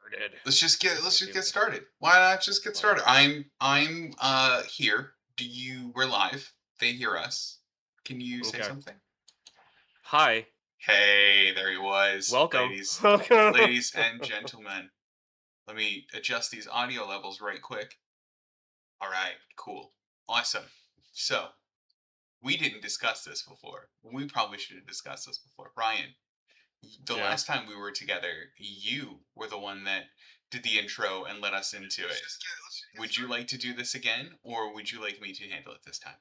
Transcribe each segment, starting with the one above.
started. Let's just get started. Why not just get Fine. started? I'm here. We're live. They hear us. Can you say Okay. something? Hi. Hey, there he was. Welcome. Ladies, Welcome. ladies and gentlemen. Let me adjust these audio levels right quick. All right, cool. Awesome. So, we didn't discuss this before. We probably should have discussed this before. Ryan, the Yeah. last time we were together, you were the one that did the intro and led us into it. Would you like to do this again, or would you like me to handle it this time?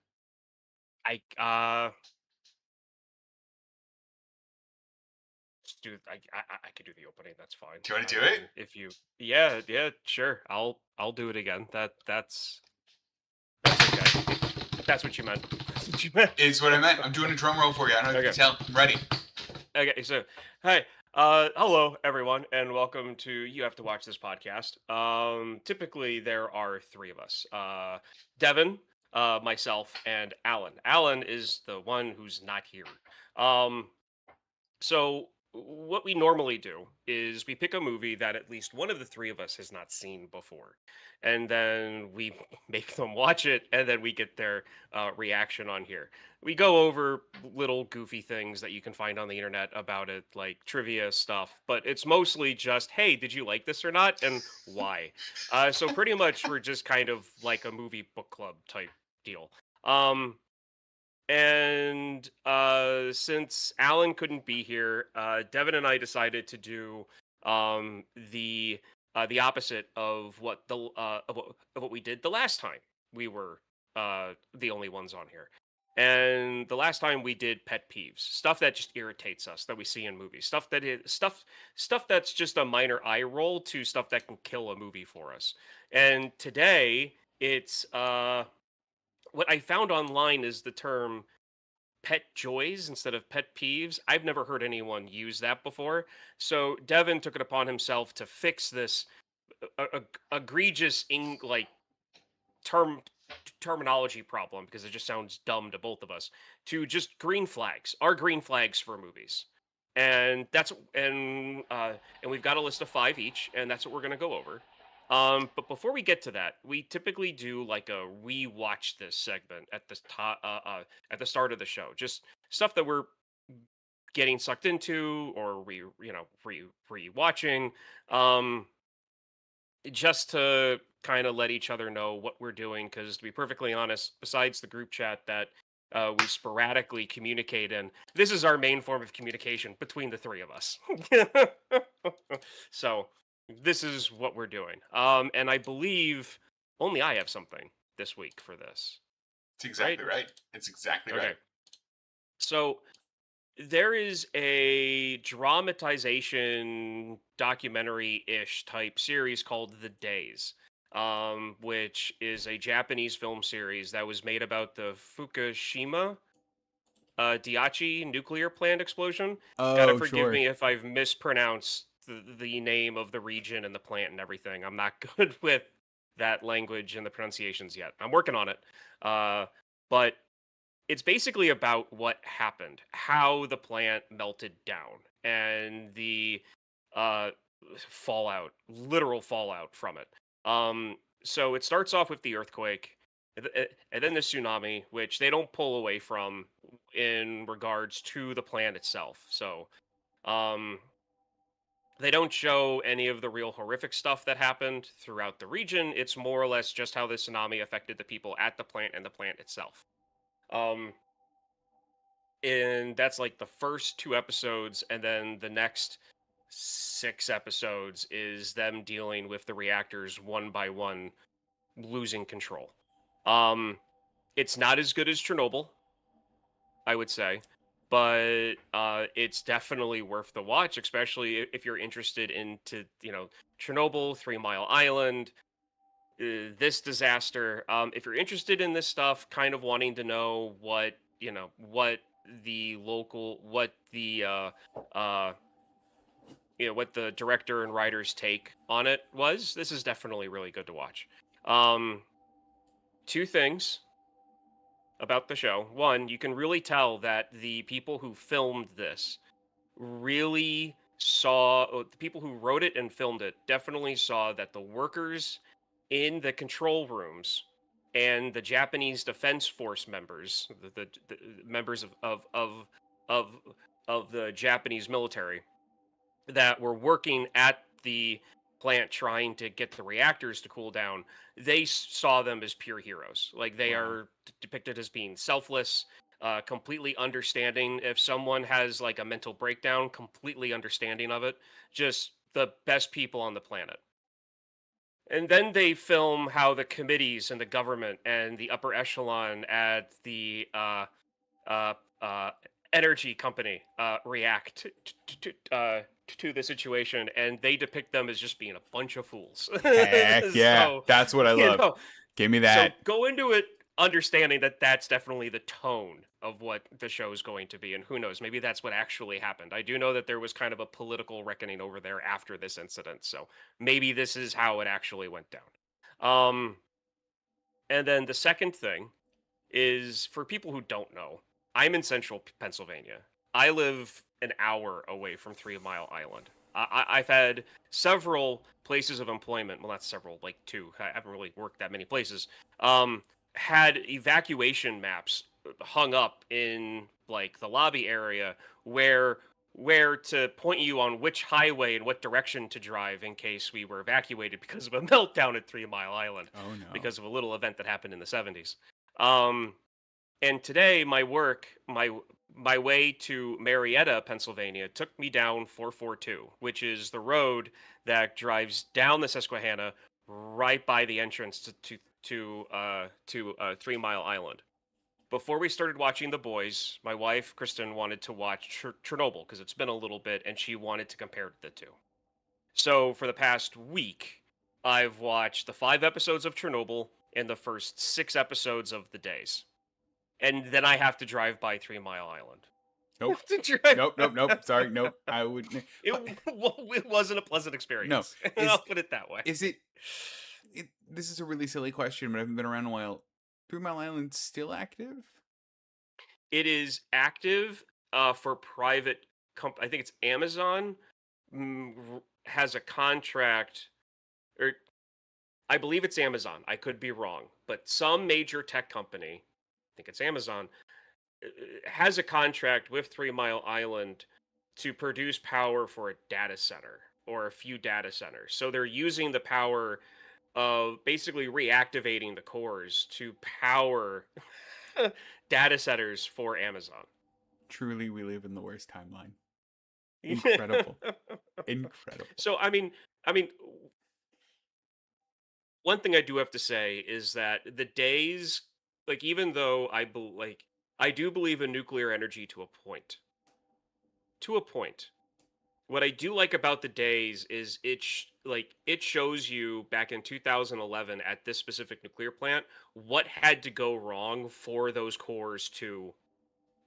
I just do I could do the opening. That's fine. Do you want I to do it? mean, if you yeah, sure. I'll do it again. That's okay. If that's what you meant. That's what you meant. It's what I meant. I'm doing a drum roll for you. I don't know if you Okay. can tell. I'm ready. Okay, so hi, hello everyone, and welcome to You Have to Watch This podcast. Typically there are three of us: Devin, myself, and Alan. Alan is the one who's not here. Um, so what we normally do is we pick a movie that at least one of the three of us has not seen before, and then we make them watch it, and then we get their reaction on here. We go over little goofy things that you can find on the internet about it, like trivia stuff, but it's mostly just, hey, did you like this or not, and why? So pretty much we're just kind of like a movie book club type deal. Um, and since Alan couldn't be here, Devin and I decided to do the opposite of what we did the last time we were the only ones on here. And the last time we did pet peeves, stuff that just irritates us that we see in movies, stuff that's just a minor eye roll to stuff that can kill a movie for us. And today it's what I found online is the term pet joys instead of pet peeves. I've never heard anyone use that before. So Devin took it upon himself to fix this egregious term terminology problem because it just sounds dumb to both of us to just green flags, our green flags for movies. And and we've got a list of five each, and that's what we're gonna go over. But before we get to that, we typically do like a rewatch this segment at the top, at the start of the show. Just stuff that we're getting sucked into or re-watching. Um, just to kind of let each other know what we're doing, because to be perfectly honest, besides the group chat that we sporadically communicate in, this is our main form of communication between the three of us. So this is what we're doing. And I believe only I have something this week for this, It's right? exactly right. It's exactly Okay. right. So there is a dramatization documentary-ish type series called The Days, which is a Japanese film series that was made about the Fukushima Daiichi nuclear plant explosion. Gotta Oh, forgive sure. me if I've mispronounced the name of the region and the plant and everything. I'm not good with that language and the pronunciations yet. I'm working on it. But it's basically about what happened, how the plant melted down, and the uh, literal fallout from it. So it starts off with the earthquake, and then the tsunami, which they don't pull away from in regards to the plant itself. So um, they don't show any of the real horrific stuff that happened throughout the region. It's more or less just how the tsunami affected the people at the plant and the plant itself. Um, and that's like the first two episodes, and then the next six episodes is them dealing with the reactors one by one losing control. um it's not as good as Chernobyl, I would say, but it's definitely worth the watch, especially if you're interested into Chernobyl, 3 Mile Island, this disaster. If you're interested in this stuff, kind of wanting to know what the local, uh, what the director and writer's take on it was, this is definitely really good to watch. Um, Two things about the show. One, you can really tell that the people who filmed this really the people who wrote it and filmed it definitely saw that the workers in the control rooms and the Japanese Defense Force members, the members of of the Japanese military that were working at the plant trying to get the reactors to cool down, they saw them as pure heroes. Like they Wow. are depicted as being selfless, completely understanding. If someone has like a mental breakdown, completely understanding of it. Just the best people on the planet. And then they film how the committees and the government and the upper echelon at the uh, uh, energy company react to the situation, and they depict them as just being a bunch of fools. Heck yeah. So, That's what I you love. know, Give me so that. go into it understanding that that's definitely the tone of what the show is going to be, and who knows, maybe that's what actually happened. I do know that there was kind of a political reckoning over there after this incident, so maybe this is how it actually went down. And then the second thing is for people who don't know, I'm in central Pennsylvania. I live an hour away from 3 Mile Island. I've had several places of employment. Well, not several, like two. I haven't really worked that many places. Had evacuation maps hung up in like the lobby area where to point you on which highway and what direction to drive in case we were evacuated because of a meltdown at 3 Mile Island Oh no. because of a little event that happened in the 70s. Um, and today, my way to Marietta, Pennsylvania, took me down 442, which is the road that drives down the Susquehanna right by the entrance to 3 Mile Island. Before we started watching The Boys, my wife Kristen wanted to watch Chernobyl because it's been a little bit, and she wanted to compare the two. So for the past week, I've watched the 5 episodes of Chernobyl and the first 6 episodes of The Days, and then I have to drive by 3 Mile Island. Nope. To drive. Nope. Nope. Nope. Sorry. Nope. I would. But It wasn't a pleasant no. experience. I'll Is put it that way. is it? This is a really silly question, but I haven't been around a while. 3 Mile Island still active? It is active for private I think it's Amazon has a contract, or I believe it's Amazon. I could be wrong, but some major tech company, I think it's Amazon, has a contract with 3 Mile Island to produce power for a data center or a few data centers. So they're using the power of basically reactivating the cores to power data centers for Amazon. Truly, we live in the worst timeline. Incredible. Incredible. So I mean, one thing I do have to say is that the days, like even though I do believe in nuclear energy to a point. To a point. What I do like about the days is it shows you back in 2011 at this specific nuclear plant what had to go wrong for those cores to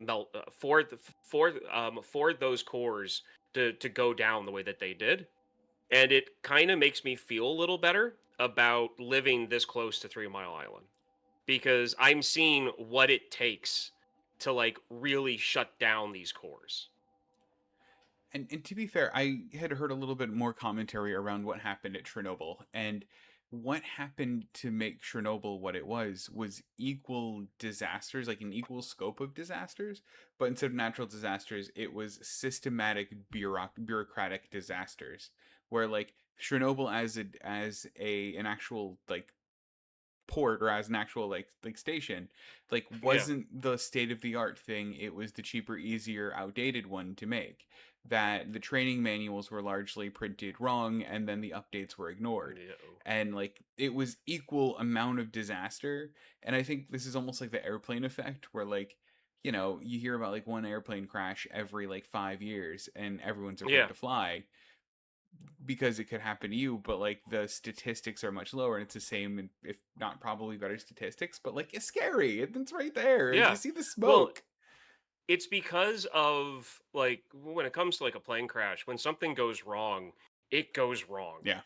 melt, for those cores to go down the way that they did, and it kind of makes me feel a little better about living this close to 3 Mile Island because I'm seeing what it takes to like really shut down these cores. And to be fair, I had heard a little bit more commentary around what happened at Chernobyl, and what happened to make Chernobyl what it was equal disasters, like an equal scope of disasters, but instead of natural disasters, it was systematic bureaucratic disasters, where like Chernobyl as a an actual like port or as an actual like station like Yeah, wasn't the state of the art thing. It was the cheaper, easier, outdated one to make. That the training manuals were largely printed wrong and then the updates were ignored, yeah, and like it was equal amount of disaster. And I think this is almost like the airplane effect where like you hear about like one airplane crash every like 5 years and everyone's afraid yeah. to fly because it could happen to you, but like the statistics are much lower and it's the same, and if not probably better statistics, but like it's scary. It's right there. You Yeah. see the Well, smoke. it's because of like when it comes to like a plane crash, when something goes wrong, it goes wrong. Yeah.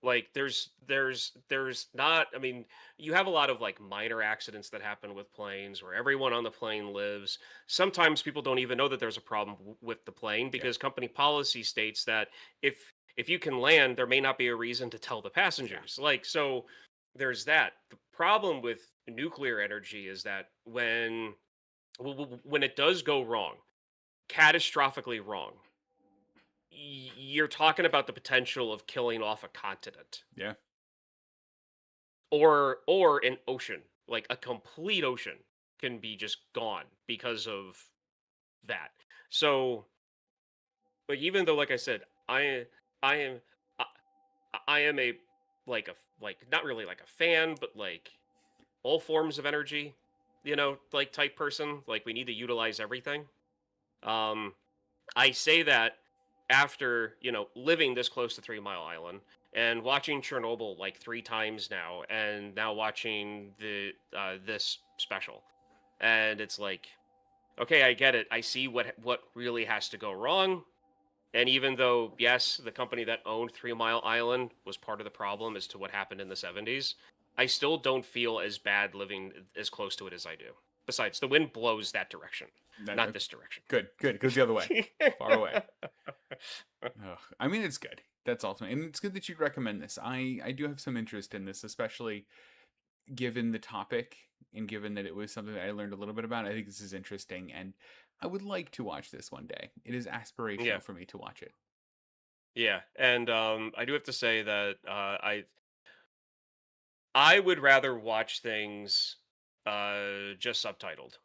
Like there's not, I mean, you have a lot of like minor accidents that happen with planes where everyone on the plane lives. Sometimes people don't even know that there's a problem with the plane Yeah. because company policy states that if you can land, there may not be a reason to tell the Yeah. passengers. Like so there's that. The problem with nuclear energy is that when it does go wrong, catastrophically wrong, you're talking about the potential of killing off a continent Yeah. or an ocean, like a complete ocean can be just gone because of that. So, like even though like I said, I am I, I am a like not really like a fan, but like all forms of energy, like type person, like we need to utilize everything. Um I say that after, living this close to 3 Mile Island and watching Chernobyl like 3 times now, and now watching this special. And it's like, okay, I get it. I see what really has to go wrong. And even though, yes, the company that owned 3 Mile Island was part of the problem as to what happened in the 70s, I still don't feel as bad living as close to it as I do. Besides, the wind blows that direction, not this direction. Good. Good. It goes the other way. Far away. Ugh. I mean, it's good. That's awesome, and it's good that you recommend this. I do have some interest in this, especially given the topic and given that it was something that I learned a little bit about. I think this is interesting, and I would like to watch this one day. It is Yeah. aspirational for me to watch it. Yeah, and I do have to say that I would rather watch things just subtitled.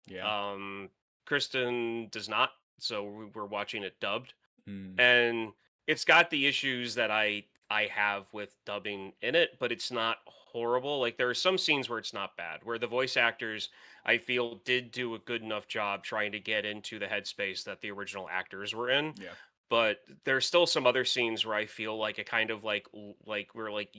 Yeah. Um, Kristen does not, so we're watching it dubbed, Hmm. and it's got the issues that I have with dubbing in it, but it's not horrible. Like there are some scenes where it's not bad, where the voice actors I feel did do a good enough job trying to get into the headspace that the original actors were in. Yeah. But there's still some other scenes where I feel like it kind of like we're like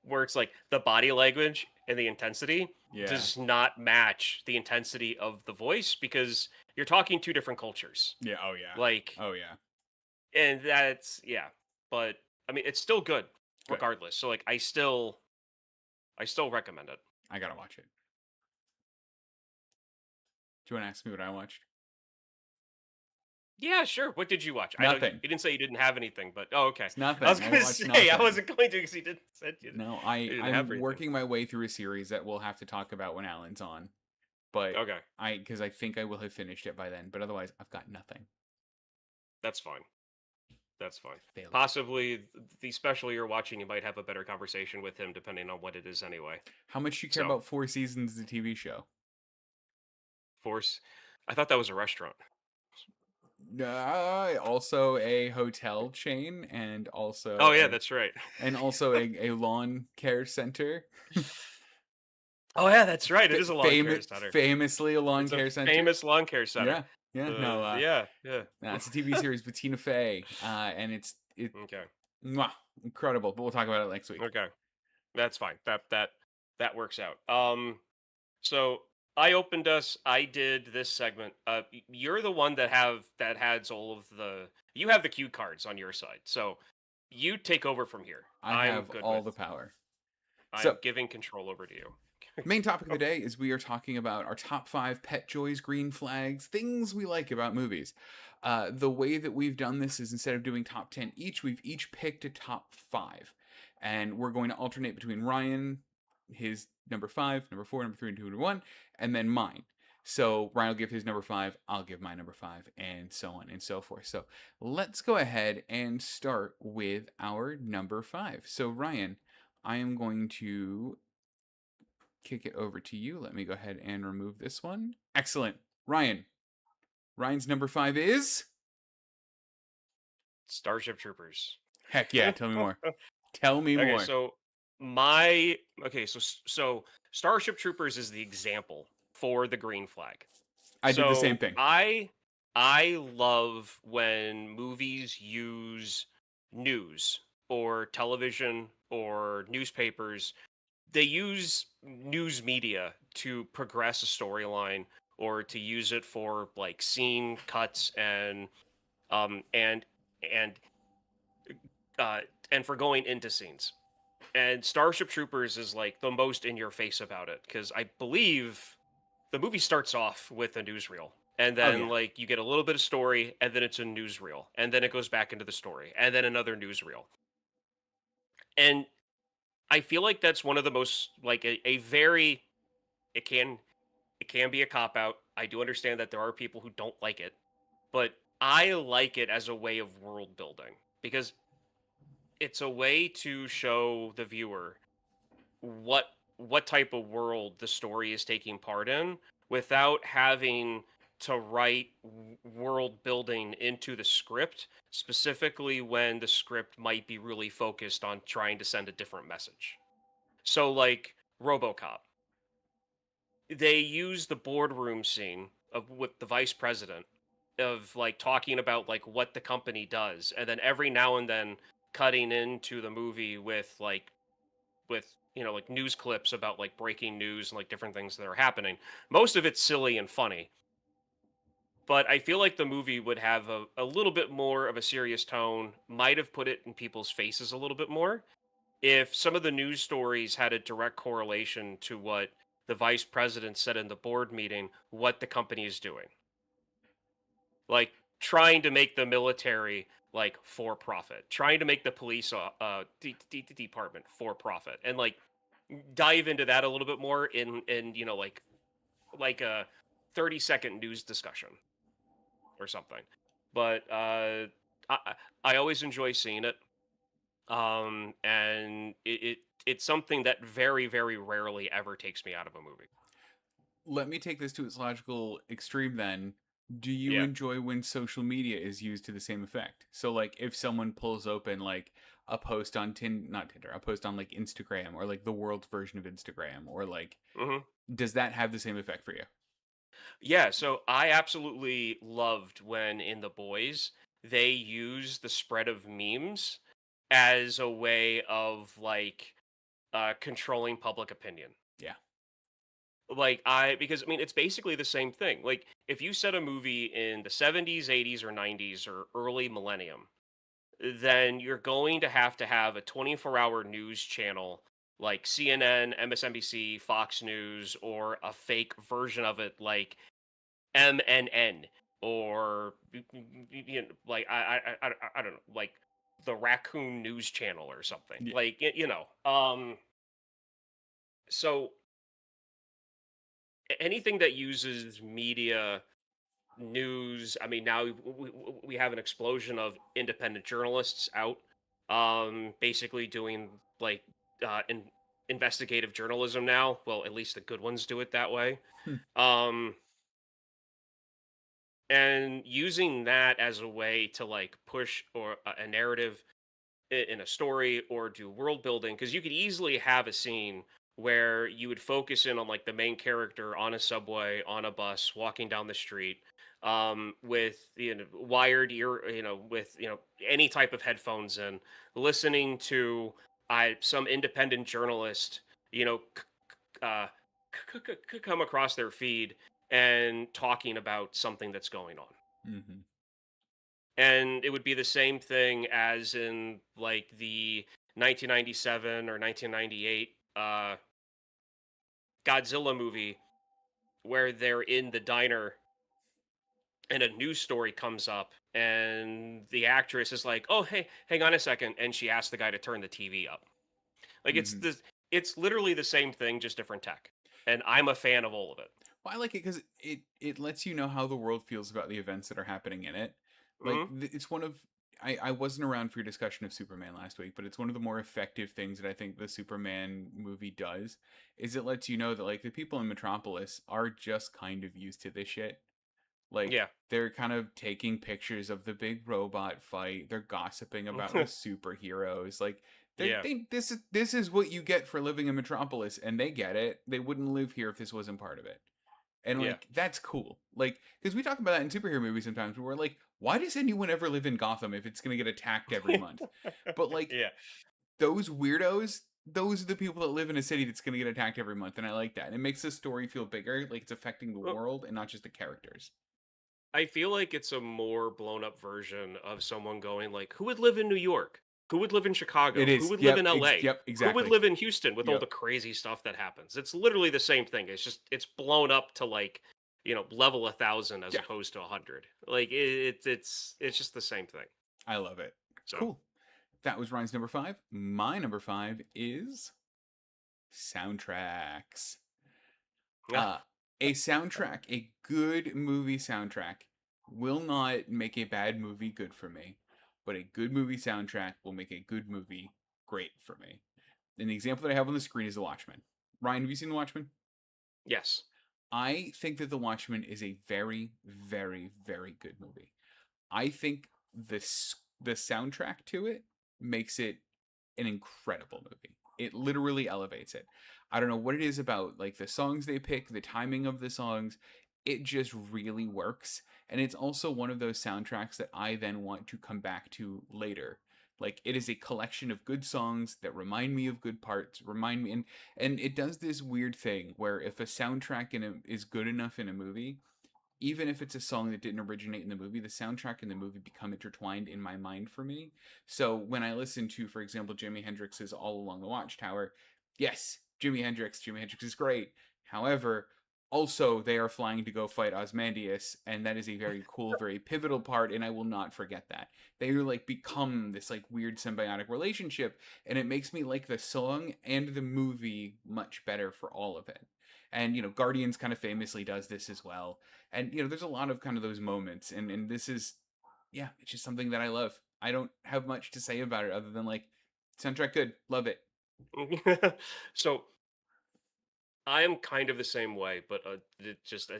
where it's like the body language and the intensity Yeah. does not match the intensity of the voice because you're talking two different cultures. Yeah. Oh yeah. Like, Oh yeah. and that's yeah. But I mean, it's still good Good. regardless. So like, I still recommend it. I gotta watch it. Do you want to ask me what I watched? Yeah, sure. What did you watch? I know you Nothing. didn't say you didn't have anything, but oh, okay. It's I was nothing. I gonna watched say I nothing. wasn't going to because you didn't said No, you didn't have I'm anything. working my way through a series that we'll have to talk about when Alan's on. But Okay, because I think I will have finished it by then. But otherwise, I've got nothing. that's fine. That's fine. Failure. Possibly the special you're watching, you might have a better conversation with him depending on what it is anyway. How much do you care So, about 4 seasons of the TV show? force. I thought that was a restaurant. Also a hotel chain, Oh yeah, that's right. and also a lawn care center. Oh yeah, that's right. It is a lawn care center. Famously a lawn It's a care center. famous lawn care center. Yeah, yeah. No, Yeah, yeah. that's a TV series with Tina Fey, and it Okay, mwah, incredible. But we'll talk about it next week. okay, that's fine. That works out. So I opened us. I did this segment. You're the one that has all of the. You have the cue cards on your side, so you take over from here. I I'm have good all with. the power. I'm So giving control over to you. main topic of the Oh, day is we are talking about our top 5 pet joys, green flags, things we like about movies. The way that we've done this is instead of doing top 10 each, we've each picked a top 5. And we're going to alternate between Ryan, his number 5, number 4, number 3, and 2, and 1, and then mine. So Ryan will give his number 5, I'll give my number 5, and so on and so forth. So let's go ahead and start with our number 5. So Ryan, I am going to kick it over to you. Let me go ahead and remove this one. Excellent. Ryan. Ryan's number 5 is. Starship Troopers. Heck yeah. Tell me more. Tell me Okay, more. so my okay, so Starship Troopers is the example for the green flag. I did the same So thing. I love when movies use news or television or newspapers. They use news media to progress a storyline or to use it for like scene cuts and and uh, and for going into scenes. And Starship Troopers is like the most in your face about it because I believe the movie starts off with a newsreel. And Oh then yeah. like you get a little bit of story, and then it's a newsreel, and then it goes back into the story, and then another newsreel. And I feel like that's one of the most like a very it can it can be a cop out. I do understand that there are people who don't like it, but I like it as a way of world building because it's a way to show the viewer what type of world the story is taking part in without having to write world building into the script, specifically when the script might be really focused on trying to send a different message. So like RoboCop, they use the boardroom scene of with the vice president of like talking about like what the company does, and then every now and then cutting into the movie with like news clips about like breaking news and like different things that are happening. Most of it's silly and funny, but I feel like the movie would have a little bit more of a serious tone, might have put it in people's faces a little bit more if some of the news stories had a direct correlation to what the vice president said in the board meeting, what the company is doing. Like trying to make the military like for profit, trying to make the police department for profit, and like dive into that a little bit more in like a 30-second news discussion or something. But I always enjoy seeing it. And it's something that very very rarely ever takes me out of a movie. Let me take this to its logical extreme then. Do you Yeah. enjoy when social media is used to the same effect? So like if someone pulls open like a post on not Tinder, a post on like Instagram or like the world's version of Instagram or like Hmm. does that have the same effect for you? Yeah, so I absolutely loved when in The Boys they use the spread of memes as a way of like controlling public opinion. Yeah. Like I because I mean it's basically the same thing. Like if you set a movie in the 70s, 80s or 90s or early millennium, then you're going to have a 24-hour news channel like CNN, MSNBC, Fox News, or a fake version of it like MNN or like I don't know, like the Raccoon News Channel or something. Yeah. Like so anything that uses media news. I mean, now we have an explosion of independent journalists out, basically doing like investigative journalism now. Well, at least the good ones do it that way. Hmm. Um, and using that as a way to like push or a narrative in a story or do world building because you could easily have a scene where you would focus in on like the main character on a subway on a bus walking down the street with wired ear with any type of headphones in listening to some independent journalist you know c- uh, come across their feed and talking about something that's going on. Hmm. And it would be the same thing as in like the 1997 or 1998 Godzilla movie where they're in the diner and a news story comes up and the actress is like, "Oh, hey, hang on a second," and she asks the guy to turn the TV up. Like Hmm. it's literally the same thing just different tech. And I'm a fan of all of it. Well, I like it because it lets you know how the world feels about the events that are happening in it. Like Mhm. it's one of I wasn't around for your discussion of Superman last week, but it's one of the more effective things that I think the Superman movie does is it lets you know that like the people in Metropolis are just kind of used to this shit. Like Yeah. they're kind of taking pictures of the big robot fight. They're gossiping about the superheroes. Like Yeah. this is what you get for living in Metropolis, and they get it. They wouldn't live here if this wasn't part of it. And Yeah. like that's cool. Like because we talk about that in superhero movies sometimes where we're like, why does anyone ever live in Gotham if it's gonna get attacked every month? But like Yeah. those weirdos, those are the people that live in a city that's gonna get attacked every month, and I like that. And it makes the story feel bigger, like it's affecting the Well, world and not just the characters. I feel like it's a more blown up version of someone going like, "Who would live in New York?" Who would live in It Chicago? Who is. would live in LA? Yep. Who would Exactly. live in Houston with all Yep. the crazy stuff that happens? It's literally the same thing. It's just it's blown up to like, level 1,000 as Yeah. opposed to 100. Like it's just the same thing. I love it. So Cool. That was Ryan's number five. My number five is soundtracks. yeah. Uh, a soundtrack, a good movie soundtrack, will not make a bad movie good for me, but a good movie soundtrack will make a good movie great for me. And the example that I have on the screen is The Watchmen. Ryan, have you seen The Watchmen? Yes. I think that The Watchmen is a very, very, very good movie. I think the soundtrack to it makes it an incredible movie. It literally elevates it. I don't know what it is about like the songs they pick, the timing of the songs. It just really works. And it's also one of those soundtracks that I then want to come back to later. Like it is a collection of good songs that remind me of good parts, remind me and it does this weird thing where if a soundtrack is good enough in a movie, even if it's a song that didn't originate in the movie, the soundtrack and the movie become intertwined in my mind for me. So when I listen to, for example, Jimi Hendrix's All Along the Watchtower, yes, Jimi Hendrix is great. However, also they are flying to go fight Osmandius, and that is a very cool, very pivotal part, and I will not forget that. They are like become this like weird symbiotic relationship, and it makes me like the song and the movie much better for all of it. And Guardians kind of famously does this as well, and there's a lot of kind of those moments, and this is, yeah, it's just something that I love. I don't have much to say about it other than like soundtrack good, love it. So I am kind of the same way, but it just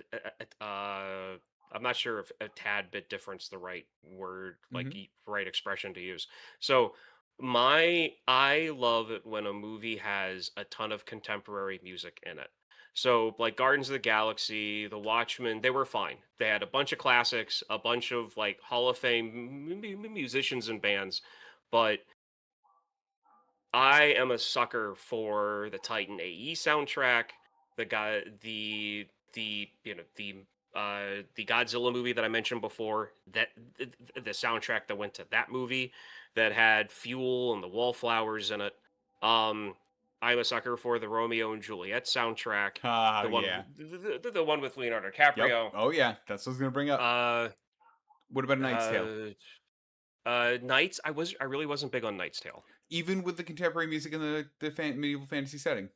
I'm not sure if a tad bit difference the right word, like Hmm. right expression to use. So I love it when a movie has a ton of contemporary music in it. So like Gardens of the Galaxy, The Watchmen, they were fine. They had a bunch of classics, a bunch of like Hall of Fame musicians and bands, but I am a sucker for the Titan AE soundtrack, the Godzilla movie that I mentioned before, that the soundtrack that went to that movie that had Fuel and the Wallflowers in it. Um, I'm a sucker for the Romeo and Juliet soundtrack, Ah, the one yeah. the one with Leonardo Yep. DiCaprio. Oh yeah, that's what I was gonna bring up. Uh, What about A Knight's Tale? uh, Knights. I really wasn't big on Knight's Tale. Even with the contemporary music in the medieval fantasy setting.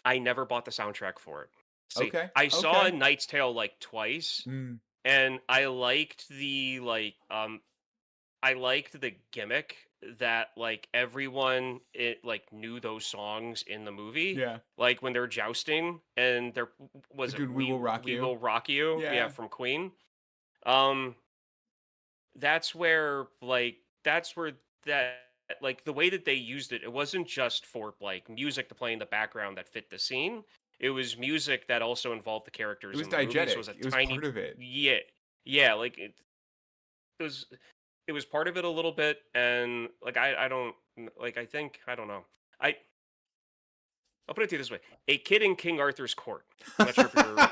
I never bought the soundtrack for it. See, Okay. I saw A Okay. Knight's Tale like twice, Mm, and I liked the gimmick that like everyone like knew those songs in the movie. yeah. Like when they're jousting and there was it Dude, we will rock We you. Will Rock You, yeah, Yeah. from Queen. Um that's where that like the way that they used it, it wasn't just for like music to play in the background that fit the scene. It was music that also involved the It characters was in the movie. So it was diegetic. a It was part tiny of it. yeah. Yeah, like it was it was part of it a little bit, and like I don't like I think I don't know. I I'll put it to you this way: a kid in King Arthur's court. I'm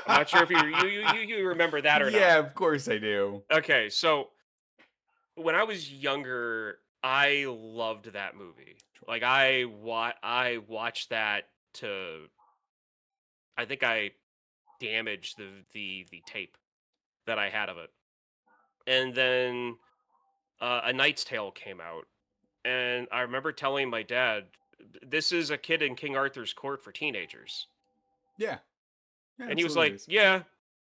not sure if you remember that or not. Yeah, of course I do. Okay, so when I was younger, I loved that movie. Like I watched that to I think I damaged the tape that I had of it. And then A Knight's Tale came out, and I remember telling my dad, "This is a kid in King Arthur's court for teenagers." Yeah. Yeah, And he was absolutely it like, is. "Yeah.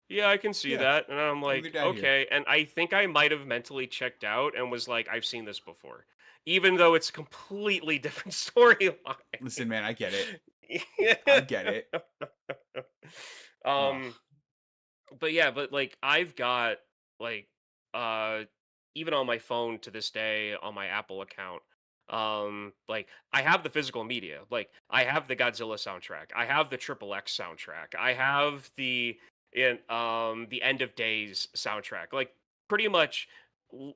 Yeah, I can see Yeah. that." And I'm I'm with your like, dad here. "Okay." And I think I might have mentally checked out and was like, "I've seen this before." Even though it's a completely different storyline. Listen, man, I get it. I get it. Oh, um but yeah, but like I've got like uh even on my phone to this day on my Apple account, like I have the physical media. Like I have the Godzilla soundtrack. I have the Triple X soundtrack. I have the End of Days soundtrack. Like pretty much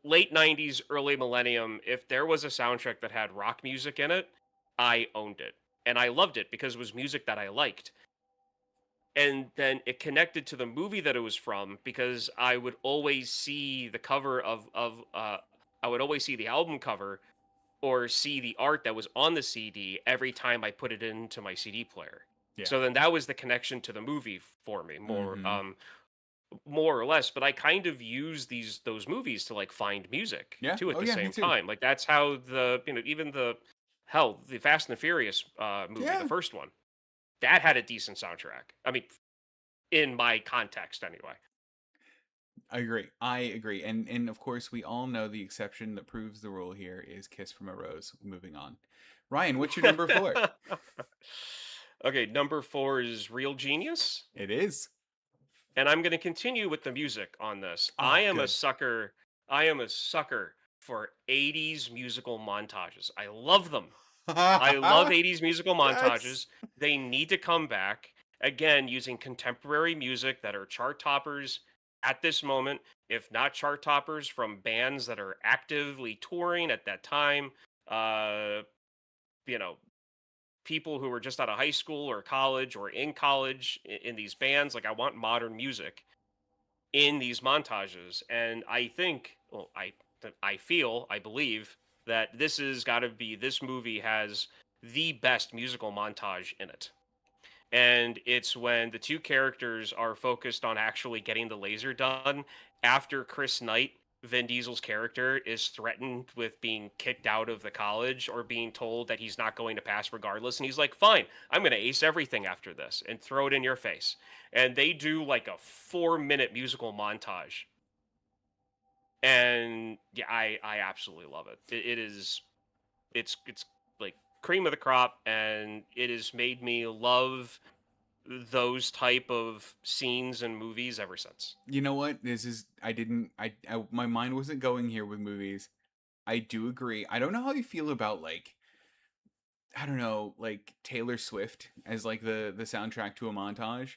late 90s, early millennium, if there was a soundtrack that had rock music in it, I owned it. And I loved it because it was music that I liked, and then it connected to the movie that it was from because I would always see the cover of I would always see the album cover or see the art that was on the CD every time I put it into my CD player. Yeah. So then that was the connection to the movie for me, Mhm. more or less. But I kind of use those movies to like find music Yeah. too at Oh the yeah, me same too. time. Like that's how even the hell the Fast and the Furious movie, the Yeah. first one, that had a decent soundtrack. I mean, in my context anyway. I agree. I agree. And of course we all know the exception that proves the rule here is Kiss from a Rose. Moving on. Ryan, what's your number 4? Okay, number 4 is Real Genius. It is. And I'm going to continue with the music on this. Oh, good. I am a sucker for 80s musical montages. I love them. I love 80s musical Yes. montages. They need to come back again using contemporary music that are chart toppers at this moment, if not chart toppers from bands that are actively touring at that time. Uh, you know, people who are just out of high school or college or in college in these bands. Like I want modern music in these montages, and I think, well, I feel, I believe that this has got to be this movie has the best musical montage in it. And it's when the two characters are focused on actually getting the laser done after Chris Knight, Vin Diesel's character, is threatened with being kicked out of the college or being told that he's not going to pass regardless. And he's like, fine, I'm going to ace everything after this and throw it in your face. And they do like a 4 minute musical montage. And yeah, I absolutely love it. It is, it's like cream of the crop, and it has made me love those type of scenes and movies ever since. You know what? This is I didn't I my mind wasn't going here with movies. I do agree. I don't know how you feel about like I don't know, like Taylor Swift as like the soundtrack to a montage.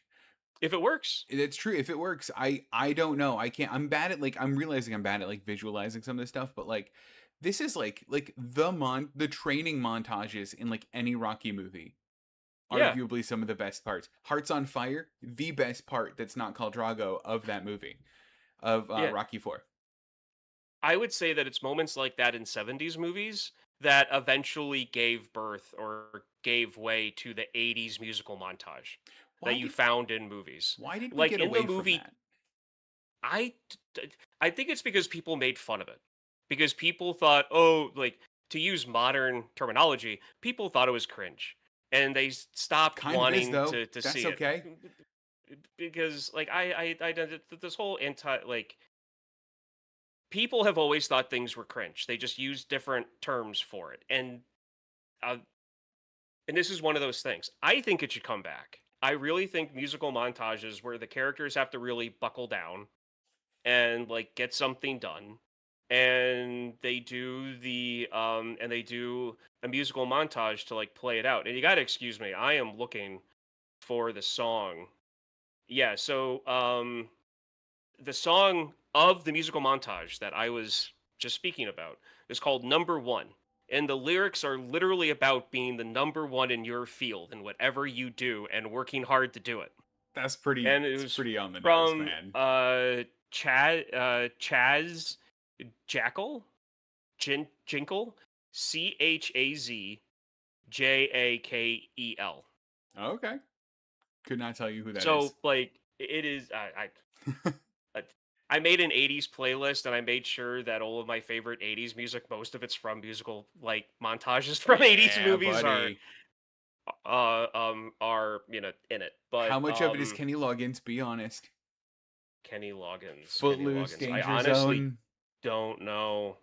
If it works, It's true if it works. I don't know. I can't. I'm bad at like I'm realizing I'm bad at like visualizing some of this stuff, but like this is like the training montages in like any Rocky movie. yeah, Arguably some of the best parts. Hearts on Fire, the best part that's not called Drago of that movie of yeah. Rocky 4. I would say that it's moments like that in 70s movies that eventually gave birth or gave way to the 80s musical montage that Why you did found in movies. why did we Like get in the away from movie, that? I I think it's because people made fun of it. Because people thought, "Oh, like to use modern terminology, people thought it was cringe." And they stopped Kind of is wanting though. to That's see it. okay. Because like I did this whole anti like people have always thought things were cringe. They just use different terms for it. Uh, and this is one of those things. I think it should come back. I really think musical montages where the characters have to really buckle down and like get something done, and they do a musical montage to like play it out. And you got to excuse me. I am looking for the song. Yeah, so the song of the musical montage that I was just speaking about is called Number One. And the lyrics are literally about being the number one in your field and whatever you do and working hard to do it. And it It's was pretty on the nose, from man. Chaz Jackal, Jinkle, Chazjakel. Okay. Could not tell you who that is. So like it is I I made an 80s playlist, and I made sure that all of my favorite 80s music, most of it's from musical like montages from 80s Yeah, movies buddy. are, you know, in it. How But much of it is Kenny Loggins? Be honest. Kenny Footloose, Loggins. I Danger honestly Zone. don't know.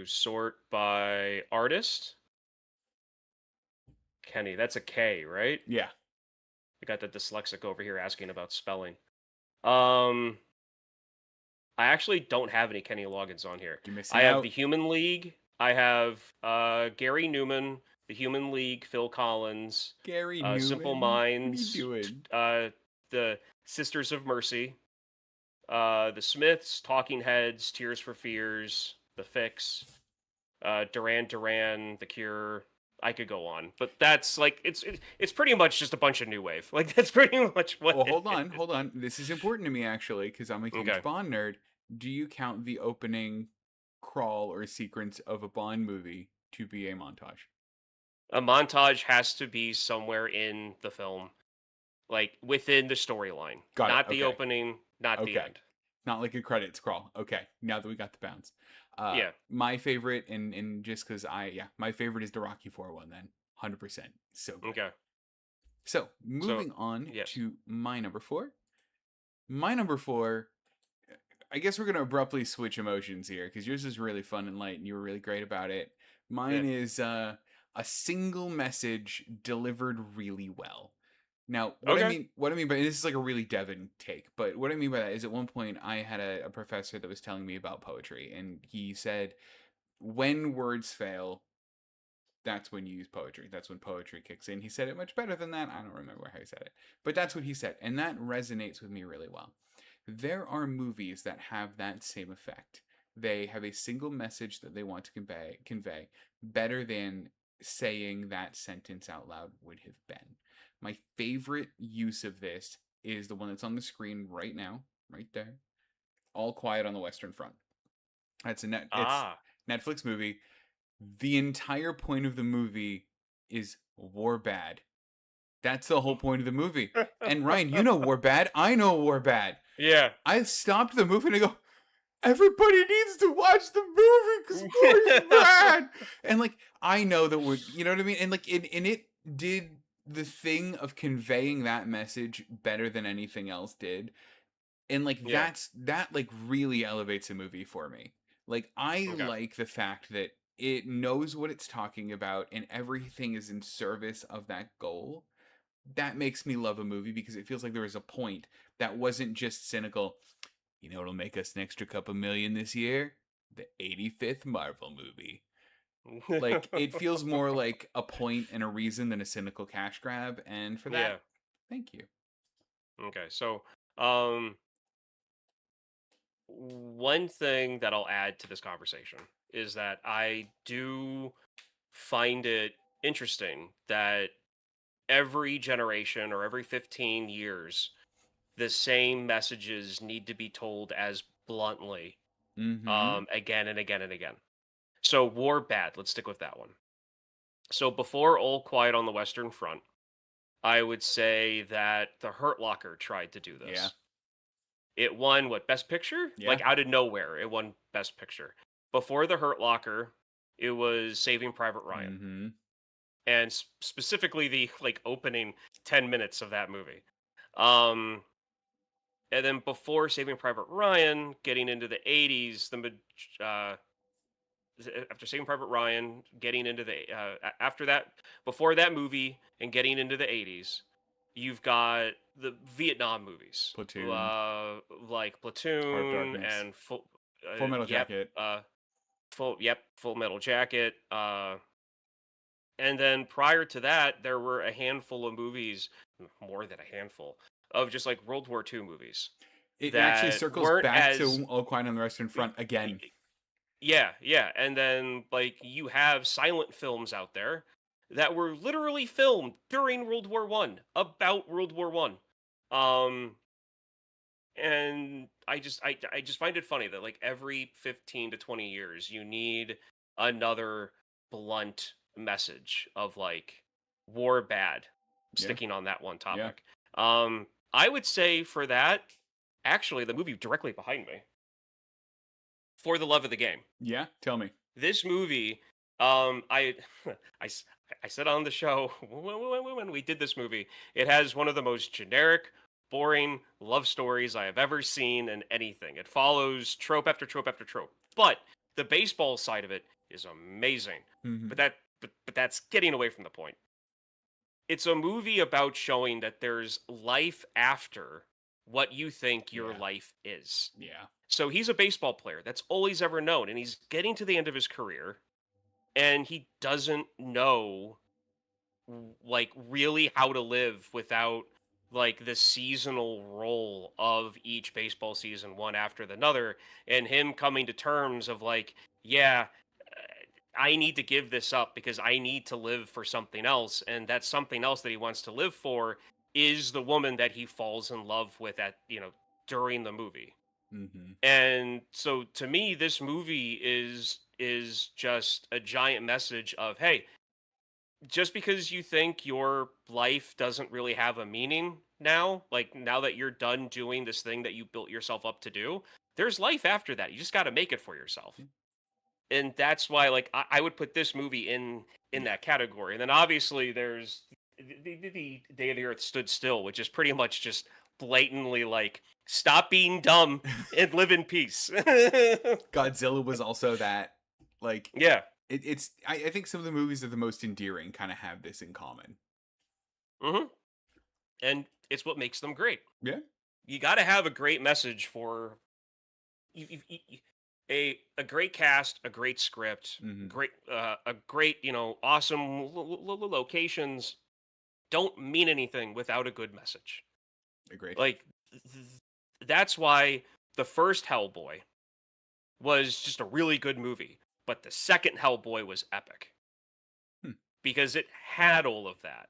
Sort by artist. Kenny, that's a K, right? Yeah, I got the dyslexic over here asking about spelling. Um, I actually don't have any Kenny Loggins on here. you're missing I have out. the Human League. I have Gary Newman, the Human League, Phil Collins, Gary Simple Newman. What are you Minds, doing? the Sisters of Mercy, the Smiths, Talking Heads, Tears for Fears, The Fix, Duran Duran, The Cure. I could go on, but that's like it's pretty much just a bunch of new wave. Like that's pretty much what Well, it hold on, is. hold on. This is important to me actually because I'm a huge Okay. Bond nerd. Do you count the opening crawl or sequence of a Bond movie to be a montage. A montage has to be somewhere in the film, like within the storyline, Got it. not the Okay. opening, not the Okay. end. Not like a credits crawl. Okay. Now that we got the bounds. Yeah. My favorite, and just because my favorite is the Rocky 4 one then. 100%. So good. Okay. So So moving on yes. to my number 4. My number 4, I guess we're going to abruptly switch emotions here because yours is really fun and light and you were really great about it. Yeah. Mine is a single message delivered really well. Now, Okay. what I mean by this is like a really Devon take, but what I mean by that is at one point I had a professor that was telling me about poetry, and he said, when words fail, that's when you use poetry. That's when poetry kicks in. He said it much better than that. I don't remember how he said it, but that's what he said, and that resonates with me really well. There are movies that have that same effect. They have a single message that they want to convey better than saying that sentence out loud would have been. My favorite use of this is the one that's on the screen right now, right there. All Quiet on the Western Front. It's Ah. Netflix movie. The entire point of the movie is war bad. That's the whole point of the movie. And Ryan, you know war bad. I know war bad. Yeah. I stopped the movie and I go, everybody needs to watch the movie because war is bad. And like, I know that you know what I mean? And like, and it did the thing of conveying that message better than anything else did. And like, Yeah. that like really elevates a movie for me. Like, I Okay. like the fact that it knows what it's talking about and everything is in service of that goal. That makes me love a movie because it feels like there was a point that wasn't just cynical. You know what'll make us an extra couple million this year? The 85th Marvel movie. Like, it feels more like a point and a reason than a cynical cash grab, and for Yeah. that, thank you. Okay. So, um, one thing that I'll add to this conversation is that I do find it interesting that every generation or every 15 years, the same messages need to be told as bluntly, Mm-hmm. again and again and again. So, war bad. Let's stick with that one. So, before All Quiet on the Western Front, I would say that The Hurt Locker tried to do Yeah. this. It won what, Best Picture? Yeah. Like out of nowhere, it won Best Picture. Before The Hurt Locker, it was Saving Private Ryan, Mm-hmm. and specifically the like opening 10 minutes of that movie. Um, and then before Saving Private Ryan, getting into the 80s, uh, after Saving Private Ryan, getting into the after that, before that movie, and getting into the 80s, you've got the Vietnam movies, Platoon. like Heart of Platoon Darkness. and Full Metal yep, Jacket. Full Metal Jacket. And then prior to that, there were a handful of movies, more than a handful, of just like World War II movies It actually that circles weren't back as to All Quiet on the Western Front again. yeah, yeah. And then like you have silent films out there that were literally filmed during World War One, about World War One. Um and I just find it funny that like every 15 to 20 years you need another blunt message of like war bad, Yeah. sticking on that one Yeah. topic. I would say for that, actually the movie directly behind me, For the Love of the Game. Yeah. Tell me. This movie, I, I, s- I said on the show when we did this movie, it has one of the most generic, boring love stories I have ever seen in anything. It follows trope after trope after trope, but the baseball side of it is amazing. Mm-hmm. But that's getting away from the point. It's a movie about showing that there's life after what you think your Yeah. life is. Yeah. So he's a baseball player. That's all he's ever known. And he's getting to the end of his career and he doesn't know like really how to live without like the seasonal role of each baseball season one after the another, and him coming to terms of like, yeah, I need to give this up because I need to live for something else, and that something else that he wants to live for is the woman that he falls in love with at during the movie. Mm-hmm. And so to me, this movie is just a giant message of, hey, just because you think your life doesn't really have a meaning now, like now that you're done doing this thing that you built yourself up to do, there's life after that. You just got to make it for yourself. Yeah. And that's why, like, I would put this movie in Yeah. that category. And then obviously there's the Day of the Earth Stood Still, which is pretty much just blatantly like, stop being dumb and live in peace. Godzilla was also that. Like, Yeah. I think some of the movies that are the most endearing kind of have this in common. Hmm. And it's what makes them great. Yeah. You got to have a great message for a great cast, a great script, Mm-hmm. great a great, awesome locations don't mean anything without a good message. Agreed. Like that's why the first Hellboy was just a really good movie, but the second Hellboy was epic Hmm. because it had all of that.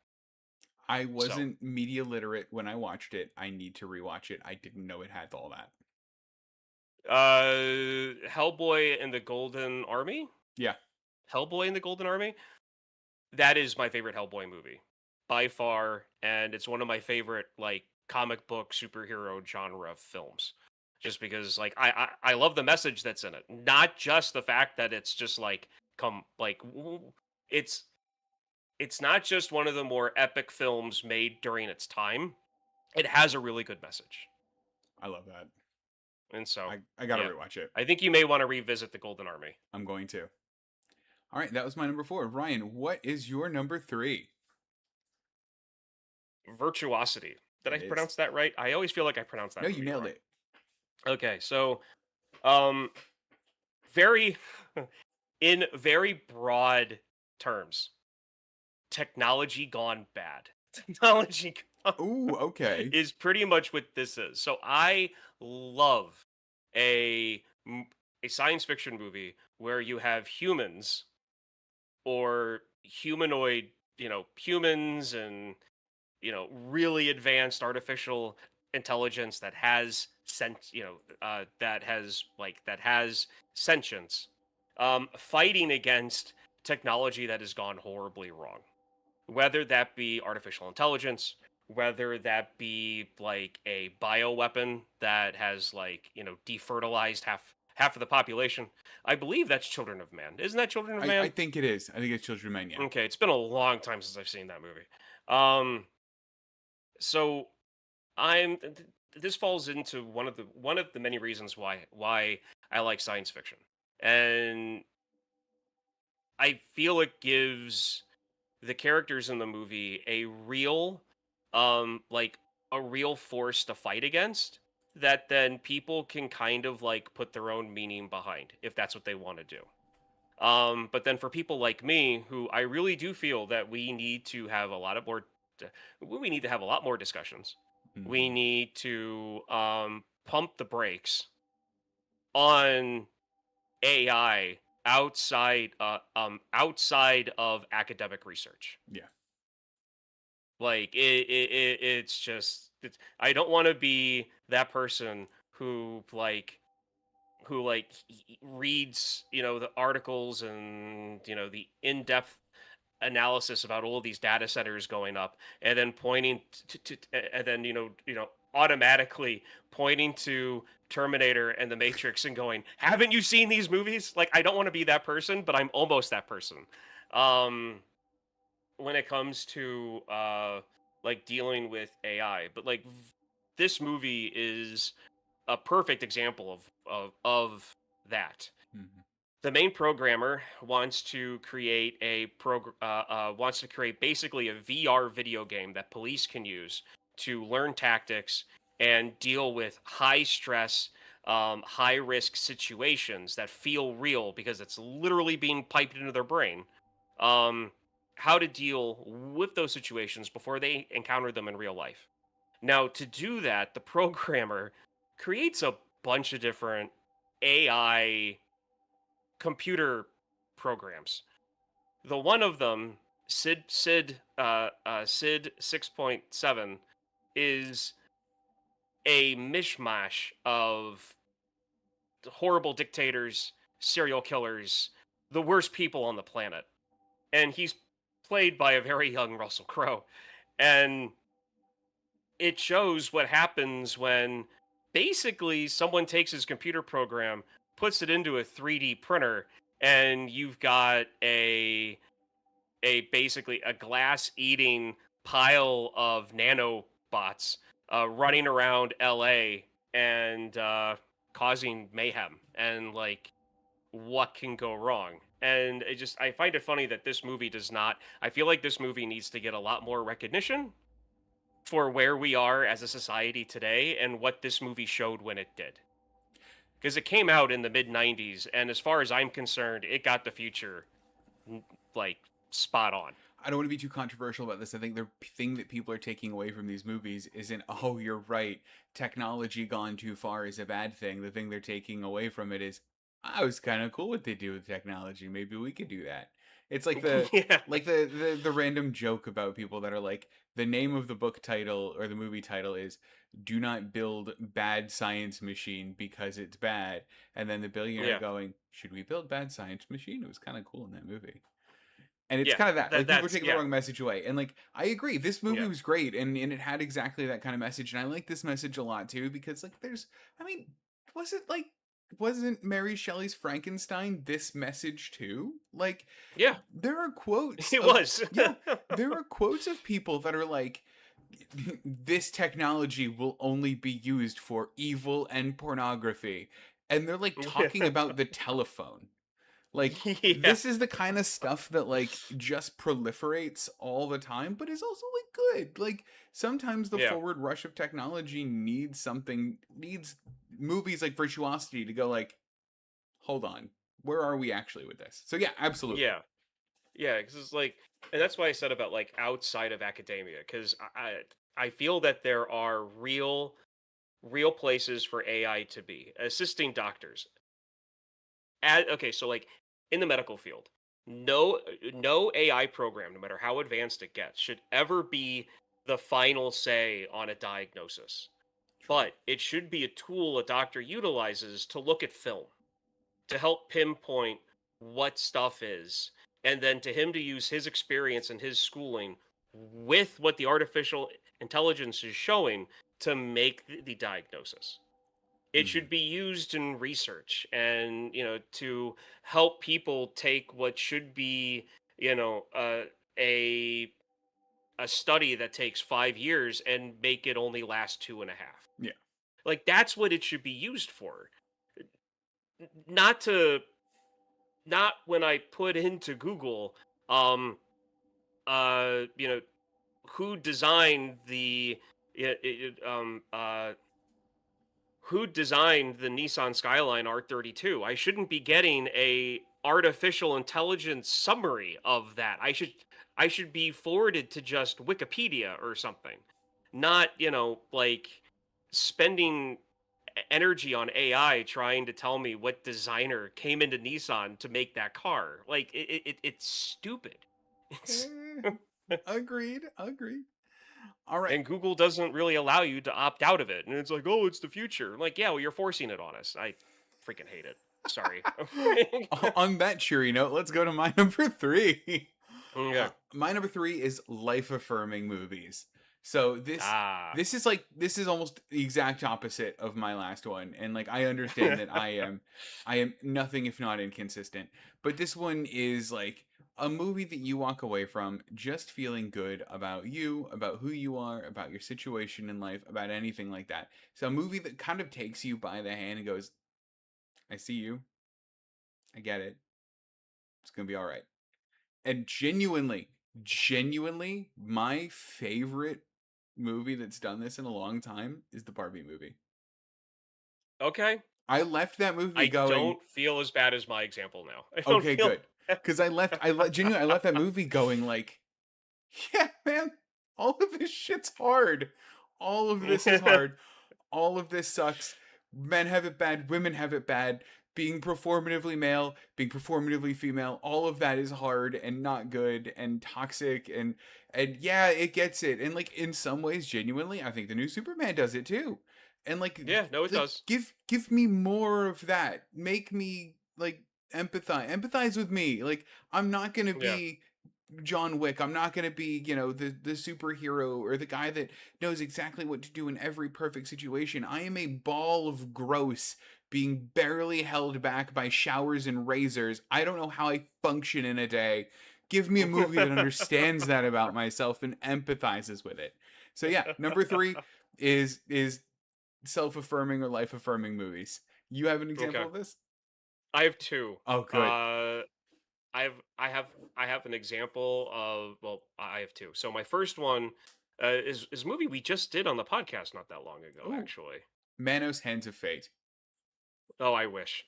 I So, wasn't media literate when I watched it. I need to rewatch it. I didn't know it had all that. Hellboy and the Golden Army, Yeah. Hellboy and the Golden Army, that is my favorite Hellboy movie by far, and it's one of my favorite like comic book superhero genre films. Just because like I love the message that's in it, not just the fact that it's just like it's it's not just one of the more epic films made during its time. It has a really good message, I love that. and so I gotta yeah, rewatch it. I think you may want to revisit the Golden Army. I'm going to. All right, that was my number 4. Ryan, what is your number 3? Virtuosity. Did I It is. pronounce that right? I always feel like I pronounced No, that you movie nailed wrong. it. Okay, so um very in very broad terms, technology gone bad. Technology Ooh, okay. is pretty much what this is. So I love a a science fiction movie where you have humans or humanoid, humans and really advanced artificial intelligence that has that has sentience, fighting against technology that has gone horribly wrong, whether that be artificial intelligence, whether that be like a bioweapon that has like defertilized half of the population. I believe that's Children of Man. Isn't that Children of I Man? think it is. I think it's Children of Men, yeah. Okay, it's been a long time since I've seen that movie. Um, so this falls into one of the many reasons why I like science fiction, and I feel it gives the characters in the movie a real like a real force to fight against that then people can kind of like put their own meaning behind if that's what they want to do. But then for people like me, who I really do feel that we need to have a lot of more, we need to have a lot more discussions. We Hmm. need to pump the brakes on AI outside of academic research. Yeah. Like it's just I don't want to be that person who reads the articles and the in-depth analysis about all of these data centers going up and then pointing and then automatically pointing to Terminator and the Matrix and going, haven't you seen these movies? Like, I don't want to be that person, but I'm almost that person. um when it comes to like dealing with AI, but like this movie is a perfect example of that. Hmm. The main programmer wants to create basically a VR video game that police can use to learn tactics and deal with high stress, high risk situations that feel real because it's literally being piped into their brain. Um, how to deal with those situations before they encounter them in real life. Now, to do that, the programmer creates a bunch of different AI computer programs. The one of them, Sid 6.7, is a mishmash of horrible dictators, serial killers, the worst people on the planet. And he's played by a very young Russell Crowe. And it shows what happens when basically someone takes his computer program, puts it into a 3D printer, and you've got a basically a glass eating pile of nanobots running around LA and causing mayhem. And like, what can go wrong? And I find it funny that this movie does not. I feel like this movie needs to get a lot more recognition for where we are as a society today and what this movie showed when it did. Because it came out in the mid 90s, and as far as I'm concerned, it got the future like spot on. I don't want to be too controversial about this. I think the thing that people are taking away from these movies isn't, oh, you're right, technology gone too far is a bad thing. The thing they're taking away from it is, I was kind of cool what they do with technology. Maybe we could do that. It's like the Yeah. like the random joke about people that are like, the name of the book title or the movie title is "Do Not Build Bad Science Machine because it's bad," and then the billionaire Yeah. going, "Should we build Bad Science Machine?" It was kind of cool in that movie. And it's Yeah. kind of that. Like, people are That's taking the yeah. wrong message away. And like, I agree, this movie Yeah. was great, and it had exactly that kind of message. And I like this message a lot too, because like there's, I mean, was it like, wasn't Mary Shelley's Frankenstein this message too? Like, Yeah. there are quotes It of, was. yeah, there are quotes of people that are like, this technology will only be used for evil and pornography. And they're like talking about the telephone. Like, Yeah. this is the kind of stuff that like just proliferates all the time, but is also like good. Like, sometimes the Yeah. forward rush of technology needs movies like Virtuosity to go like, hold on, where are we actually with this? So yeah, absolutely. Yeah. Yeah. Because it's like, and that's why I said about like outside of academia, because I feel that there are real places for AI to be assisting doctors. Okay, so like in the medical field, no AI program, no matter how advanced it gets, should ever be the final say on a diagnosis. True. But it should be a tool a doctor utilizes to look at film, to help pinpoint what stuff is, and then to him to use his experience and his schooling with what the artificial intelligence is showing to make the diagnosis. It Mhm. should be used in research and, to help people take what should be, a a study that takes 5 years and make it only last 2.5. Yeah. Like, that's what it should be used for. Not to not when I put into Google, um, uh, you know, who designed the it, it, who designed the Nissan Skyline R32. I shouldn't be getting a artificial intelligence summary of that. I should be forwarded to just Wikipedia or something. Not, like spending energy on AI trying to tell me what designer came into Nissan to make that car. Like it's stupid. It's Eh, agreed. Agreed. All right. and Google doesn't really allow you to opt out of it. And it's like, oh, it's the future. I'm like, yeah, well, you're forcing it on us. I freaking hate it. Sorry. On that cheery note, let's go to my number three. Yeah. My number three is life affirming movies. So Ah. this is almost the exact opposite of my last one, and like, I understand that I am nothing if not inconsistent, but this one is like a movie that you walk away from just feeling good about you, about who you are, about your situation in life, about anything like that. So a movie that kind of takes you by the hand and goes, I see you, I get it, it's gonna be all right. And genuinely, my favorite movie that's done this in a long time is the Barbie movie. Okay. I left that movie I going, don't feel as bad as my example now. I don't okay, feel. good, because genuinely, I left that movie going like, yeah, man, all of this shit's hard. All of this is hard. All of this sucks. Men have it bad, women have it bad. Being performatively male, being performatively female, all of that is hard and not good and toxic, and yeah, it gets it. And like, in some ways, genuinely, I think the new Superman does it too. And like Yeah, no, it like does. give me more of that. Make me like empathize with me. Like I'm not going to Yeah. be John Wick. I'm not going to be, you know, the superhero or the guy that knows exactly what to do in every perfect situation. I am a ball of gross being barely held back by showers and razors. I don't know how I function in a day. Give me a movie that understands that about myself and empathizes with it. So yeah, number 3 is self-affirming or life-affirming movies. You have an example Okay. of this? I have two. Oh, good. Uh, I have I have I have an example of, well, I have two. So my first one is a movie we just did on the podcast not that long ago, Oh, actually. Manos Hands of Fate. Oh, I wish.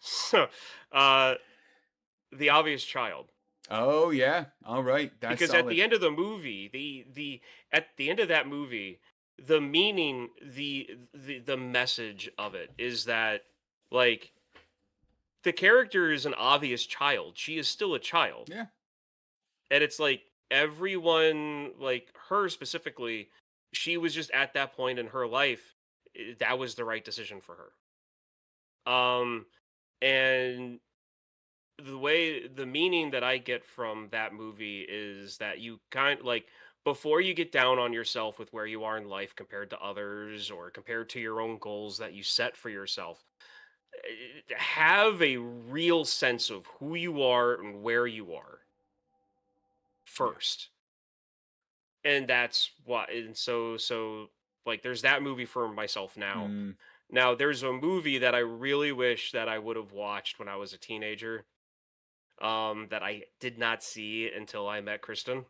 So, uh, The Obvious Child. Oh yeah. All right. That's Because at solid. the end of the movie, the at the end of that movie, the meaning, the message of it is that, like, the character is an obvious child. She is still a child. Yeah. And it's like everyone, like her specifically, she was just at that point in her life, that was the right decision for her. And the meaning that I get from that movie is that you kind like, before you get down on yourself with where you are in life compared to others or compared to your own goals that you set for yourself, have a real sense of who you are and where you are Yeah. first. And that's what, and so like, there's that movie for myself now. Mm. Now there's a movie that I really wish that I would have watched when I was a teenager, that I did not see until I met Kristen.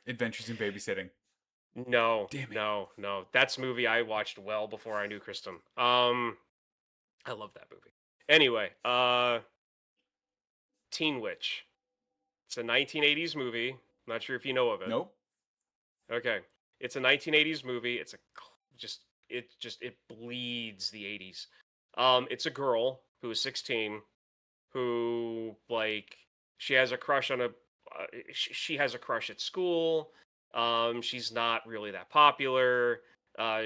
Adventures in Babysitting. No, Damn it. no, no. That's a movie I watched well before I knew Kristen. I love that movie. Anyway, Teen Witch. It's a 1980s movie. Not sure if you know of it. Nope. Okay. It's a 1980s movie. Just it bleeds the 80s. It's a girl who is 16 who, like, she has a crush on she has a crush at school. She's not really that popular.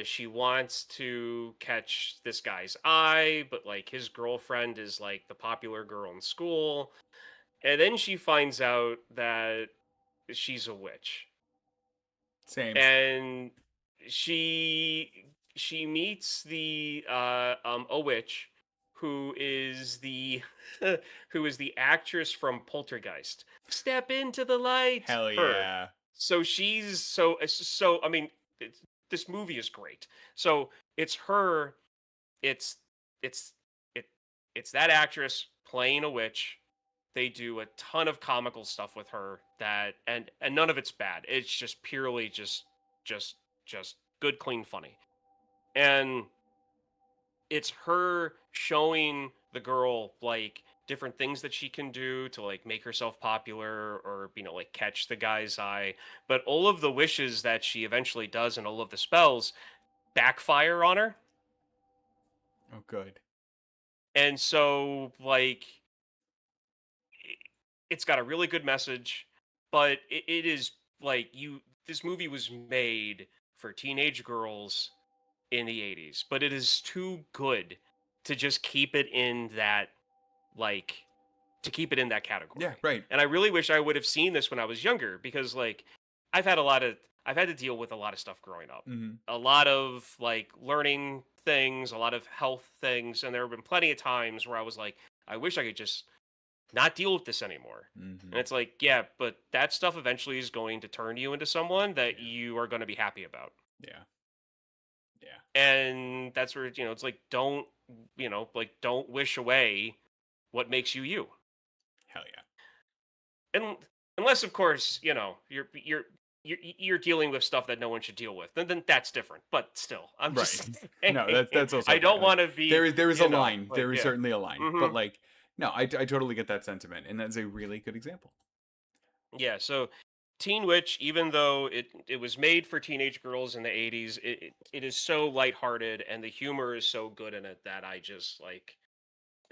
She wants to catch this guy's eye, but like his girlfriend is like the popular girl in school. And then she finds out that she's a witch. Same. And she she meets a witch who is the who is the actress from Poltergeist. Step into the light. Hell Her. yeah. So she's I mean, this movie is great. So it's her. It's it's it it's that actress playing a witch. They do a ton of comical stuff with her, that and none of it's bad. It's just purely just just good, clean, funny. And it's her showing the girl, like, different things that she can do to, like, make herself popular, or, like, catch the guy's eye. But all of the wishes that she eventually does and all of the spells backfire on her. Oh, good. And so, like, it's got a really good message, but it is like, this movie was made for teenage girls in the 80s, but it is too good to just keep it in that, like, to keep it in that Yeah. category. Right. And I really wish I would have seen this when I was younger, because, like, I've had a lot of I've had to deal with a lot of stuff growing up. Mm-hmm. A lot of, like, learning things, a lot of health things, and there have been plenty of times where I was like, I wish I could just not deal with this anymore. Mm-hmm. And it's like, yeah, but that stuff eventually is going to turn you into someone that Yeah. you are going to be happy about. Yeah. Yeah. And that's where, it's like, don't wish away what makes you you. Hell yeah. And unless, of course, you're dealing with stuff that no one should deal with, then that's different. But still, I'm Right. just No, saying, that's also I fair. don't Like want to be, there is a line. like, There is yeah. certainly a line. Hmm. But like, no, I totally get that sentiment, and that's a really good example. Yeah, so Teen Witch, even though it was made for teenage girls in the 80s, it is so lighthearted, and the humor is so good in it that I just, like,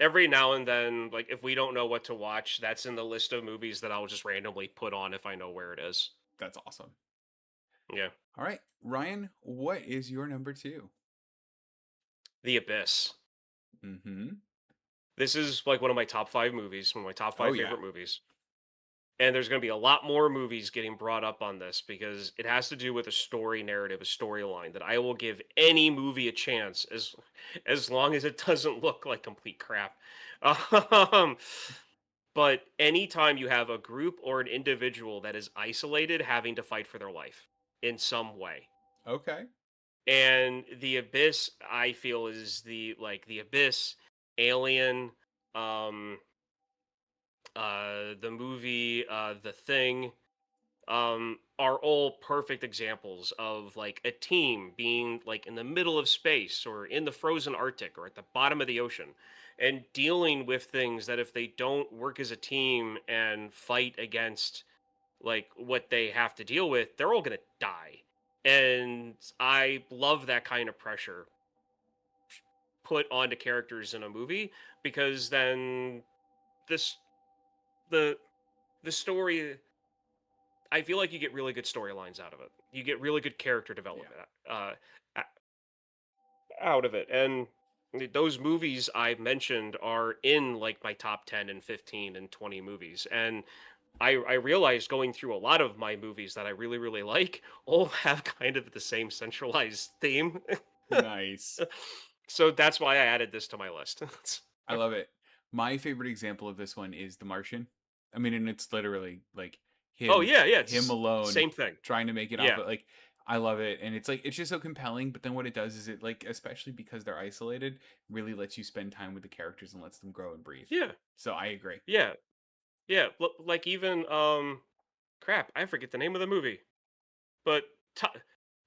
every now and then, like, if we don't know what to watch, that's in the list of movies that I'll just randomly put on if I know where it is. That's awesome. Yeah. All right, Ryan, what is your number two? The Abyss. Mm-hmm. This is like one of my top five movies, one of my top Oh five yeah. favorite movies. And there's going to be a lot more movies getting brought up on this because it has to do with a story narrative, a storyline that I will give any movie a chance as long as it doesn't look like complete crap. Um, but anytime you have a group or an individual that is isolated having to fight for their life in some way. Okay. And the Abyss, I feel, is the Abyss, Alien, um, the movie, The Thing, are all perfect examples of like a team being like in the middle of space or in the frozen Arctic or at the bottom of the ocean and dealing with things that if they don't work as a team and fight against like what they have to deal with, they're all going to die. And I love that kind of pressure put onto characters in a movie because then this the the story, I feel like you get really good storylines out of it. You get really good character Yeah. development a- out of it. And those movies I mentioned are in like my top 10 and 15 and 20 movies. And I realized going through a lot of my movies that I really, really like all have kind of the same centralized theme. Nice. So that's why I added this to my list. I love it. My favorite example of this one is The Martian. I mean, and it's literally like Oh, him yeah, yeah. him It's alone same thing. trying to make it out, Yeah. but like I love it, and it's like it's just so compelling. But then what it does is it like, especially because they're isolated, really lets you spend time with the characters and lets them grow and breathe. Yeah. So I agree. Yeah. Yeah. Like even, crap, I forget the name of the movie. But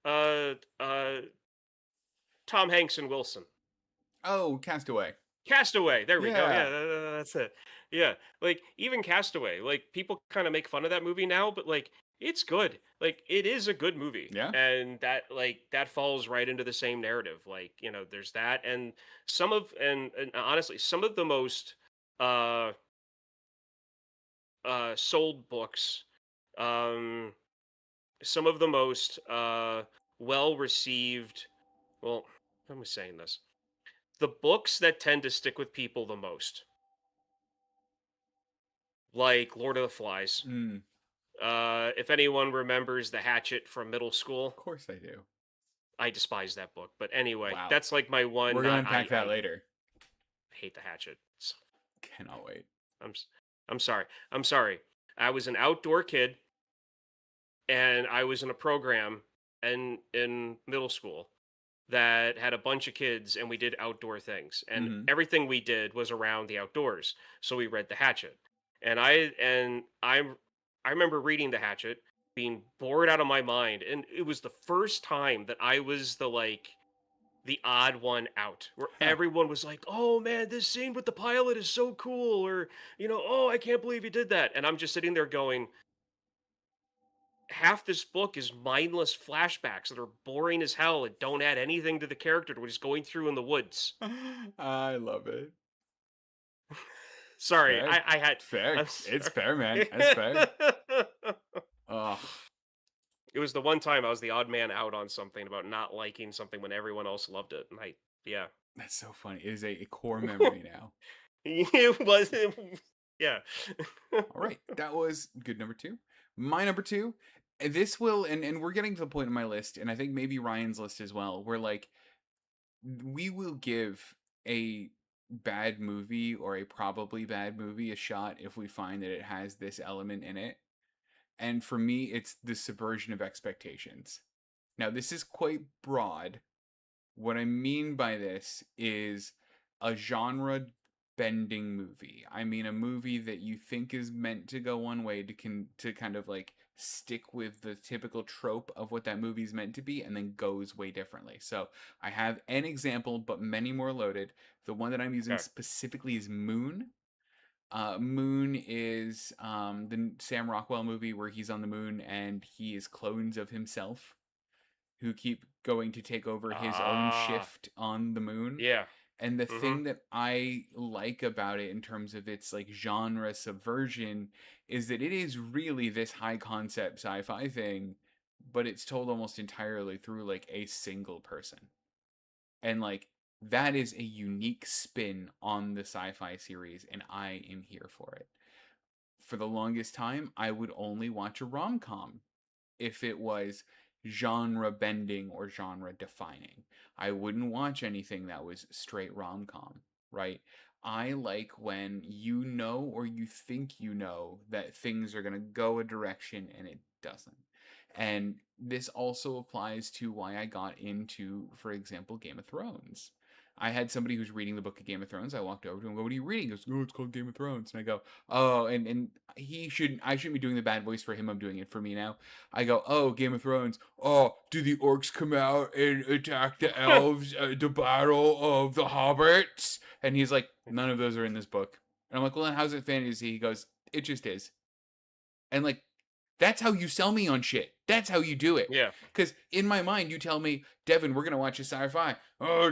uh, uh, Tom Hanks and Wilson. Oh, Castaway. Castaway. There we go. Yeah, Yeah. that's it. Yeah, like even Castaway. Like people kind of make fun of that movie now, but like it's good. Like it is a good movie, Yeah. and that falls right into the same narrative. Like there's that, and and honestly, some of the most uh sold books, um, some of the most well received. Well, how am I saying this? The books that tend to stick with people the most, like Lord of the Flies. Mm, If anyone remembers The Hatchet from middle of school, course I do. I despise that book. But anyway, Wow. that's like my one. We're gonna unpack that I later. hate The Hatchet. Cannot wait. I'm s- I'm sorry. I'm sorry. I was an outdoor kid, and I was in a program in middle school that had a bunch of kids, and we did outdoor things, and Mm-hmm. everything we did was around the outdoors. So we read The Hatchet, and I remember reading The Hatchet, being bored out of my mind, and it was the first time that I was the odd one out, where everyone was like, "Oh man, this scene with the pilot is so cool," or "Oh, I can't believe he did that," and I'm just sitting there going, half this book is mindless flashbacks that are boring as hell and don't add anything to the character to what he's going through in the woods. I love it. Sorry, Fair. I had. Fair. I'm It's sorry. fair, man. That's fair. Ugh. It was the one time I was the odd man out on something about not liking something when everyone else loved it, and yeah, That's so funny. It is a core memory now. it was, yeah. All right. That was good number two. My number two. And this will and we're getting to the point in my list, and I think maybe Ryan's list as well, where like we will give a bad movie or a probably bad movie a shot if we find that it has this element in it. And for me, it's the subversion of expectations. Now, this is quite broad. What I mean by this is a genre bending movie. I mean a movie that you think is meant to go one way to kind of like stick with the typical trope of what that movie's meant to be and then goes way differently. So, I have an example but many more loaded. The one that I'm using Okay. specifically is Moon. Moon is the Sam Rockwell movie where he's on the moon and he is clones of himself who keep going to take over his own Ah, shift on the moon. yeah. And the Mm-hmm. thing that I like about it in terms of its like genre subversion is that it is really this high concept sci-fi thing but it's told almost entirely through like a single person. And like that is a unique spin on the sci-fi series, and I am here for it. For the longest time, I would only watch a rom-com if it was genre bending or genre defining. I wouldn't watch anything that was straight rom com, right? I like when you know or you think you know that things are going to go a direction and it doesn't. And this also applies to why I got into, for example, Game of Thrones. I had somebody who's reading the book of Game of Thrones. I walked over to him and go, "What are you reading?" He goes, "Oh, it's called Game of Thrones." And I go, "Oh," and I shouldn't be doing the bad voice for him. I'm doing it for me now. I go, "Oh, Game of Thrones. Oh, do the orcs come out and attack the elves at the battle of the hobbits?" And he's like, "None of those are in this book." And I'm like, "Well, then how's it fantasy?" He goes, "It just is." And like, that's how you sell me on shit. That's how you do it. Yeah. Because in my mind, you tell me, Devin, we're gonna watch a sci-fi. Oh,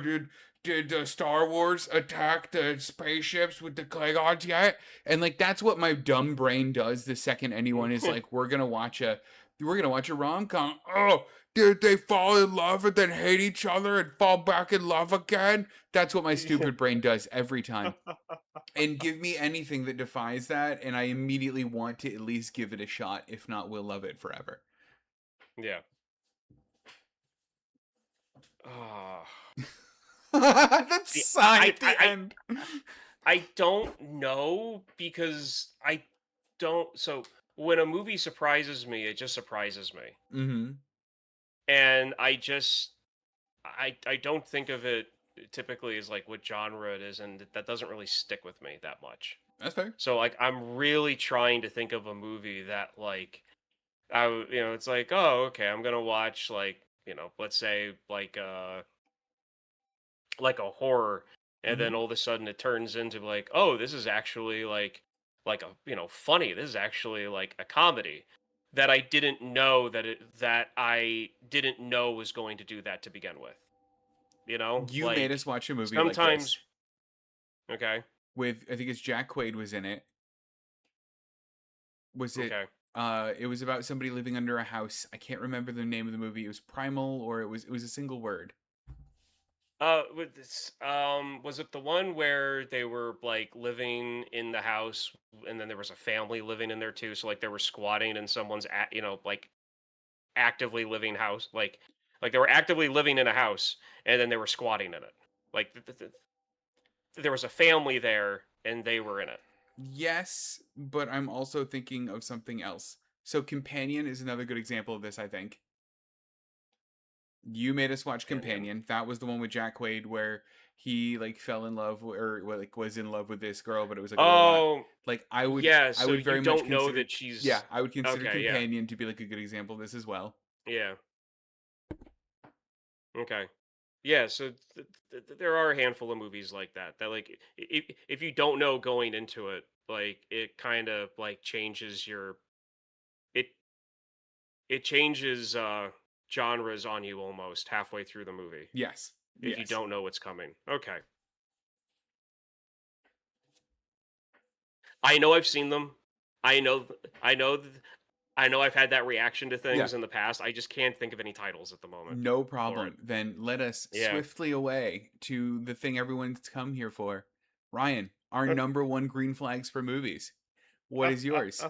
did the Star Wars attack the spaceships with the Klingons yet? And like, that's what my dumb brain does the second anyone is like, we're gonna watch a rom com. Oh, did they fall in love and then hate each other and fall back in love again? That's what my stupid brain does every time. And give me anything that defies that, and I immediately want to at least give it a shot. If not, we'll love it forever. Yeah. Ah. That See, sigh at the end. I don't know because I don't. So when a movie surprises me, it just surprises me, Mm-hmm. and I don't think of it typically as like what genre it is, and that doesn't really stick with me that much. That's fair. So like I'm really trying to think of a movie that it's like, oh, okay, I'm gonna watch let's say like a horror, and then Mm-hmm. all of a sudden it turns into like, oh, this is actually like a funny. This is actually like a comedy that I didn't know that I didn't know was going to do that to begin with. You made Like us watch a movie like sometimes. this Okay. with, I think it's Jack Quaid was in it. Was it? Okay. It was about somebody living under a house. I can't remember the name of the movie. It was Primal, or it was a single word. With this, was it the one where they were like living in the house, and then there was a family living in there too? So like they were squatting in someone's, like actively living house, like they were actively living in a house, and then they were squatting in it. Like there was a family there, and they were in it. Yes, but I'm also thinking of something else. So Companion is another good example of this, I think. You made us watch Opinion. Companion. That was the one with Jack Quaid where he like fell in love or like was in love with this girl, but it was like a robot. Oh, Like yeah. I So would you very much don't know consider, that yeah, she's I would consider okay. Yeah. Companion to be like a good example of this as well. Yeah. Okay. Yeah. So there are a handful of movies like that like if you don't know going into it, like it kind of like changes your it it changes genres on you almost halfway through the movie Yes. if you Yes. don't know what's coming. Okay. I know I've seen them. I know I know th- I know I've had that reaction to Yeah. things in the past. I just can't think of any titles at the moment No for it. problem. Then let us Yeah. swiftly away to the thing everyone's come here for. Ryan, our number one green flags for movies. What is yours?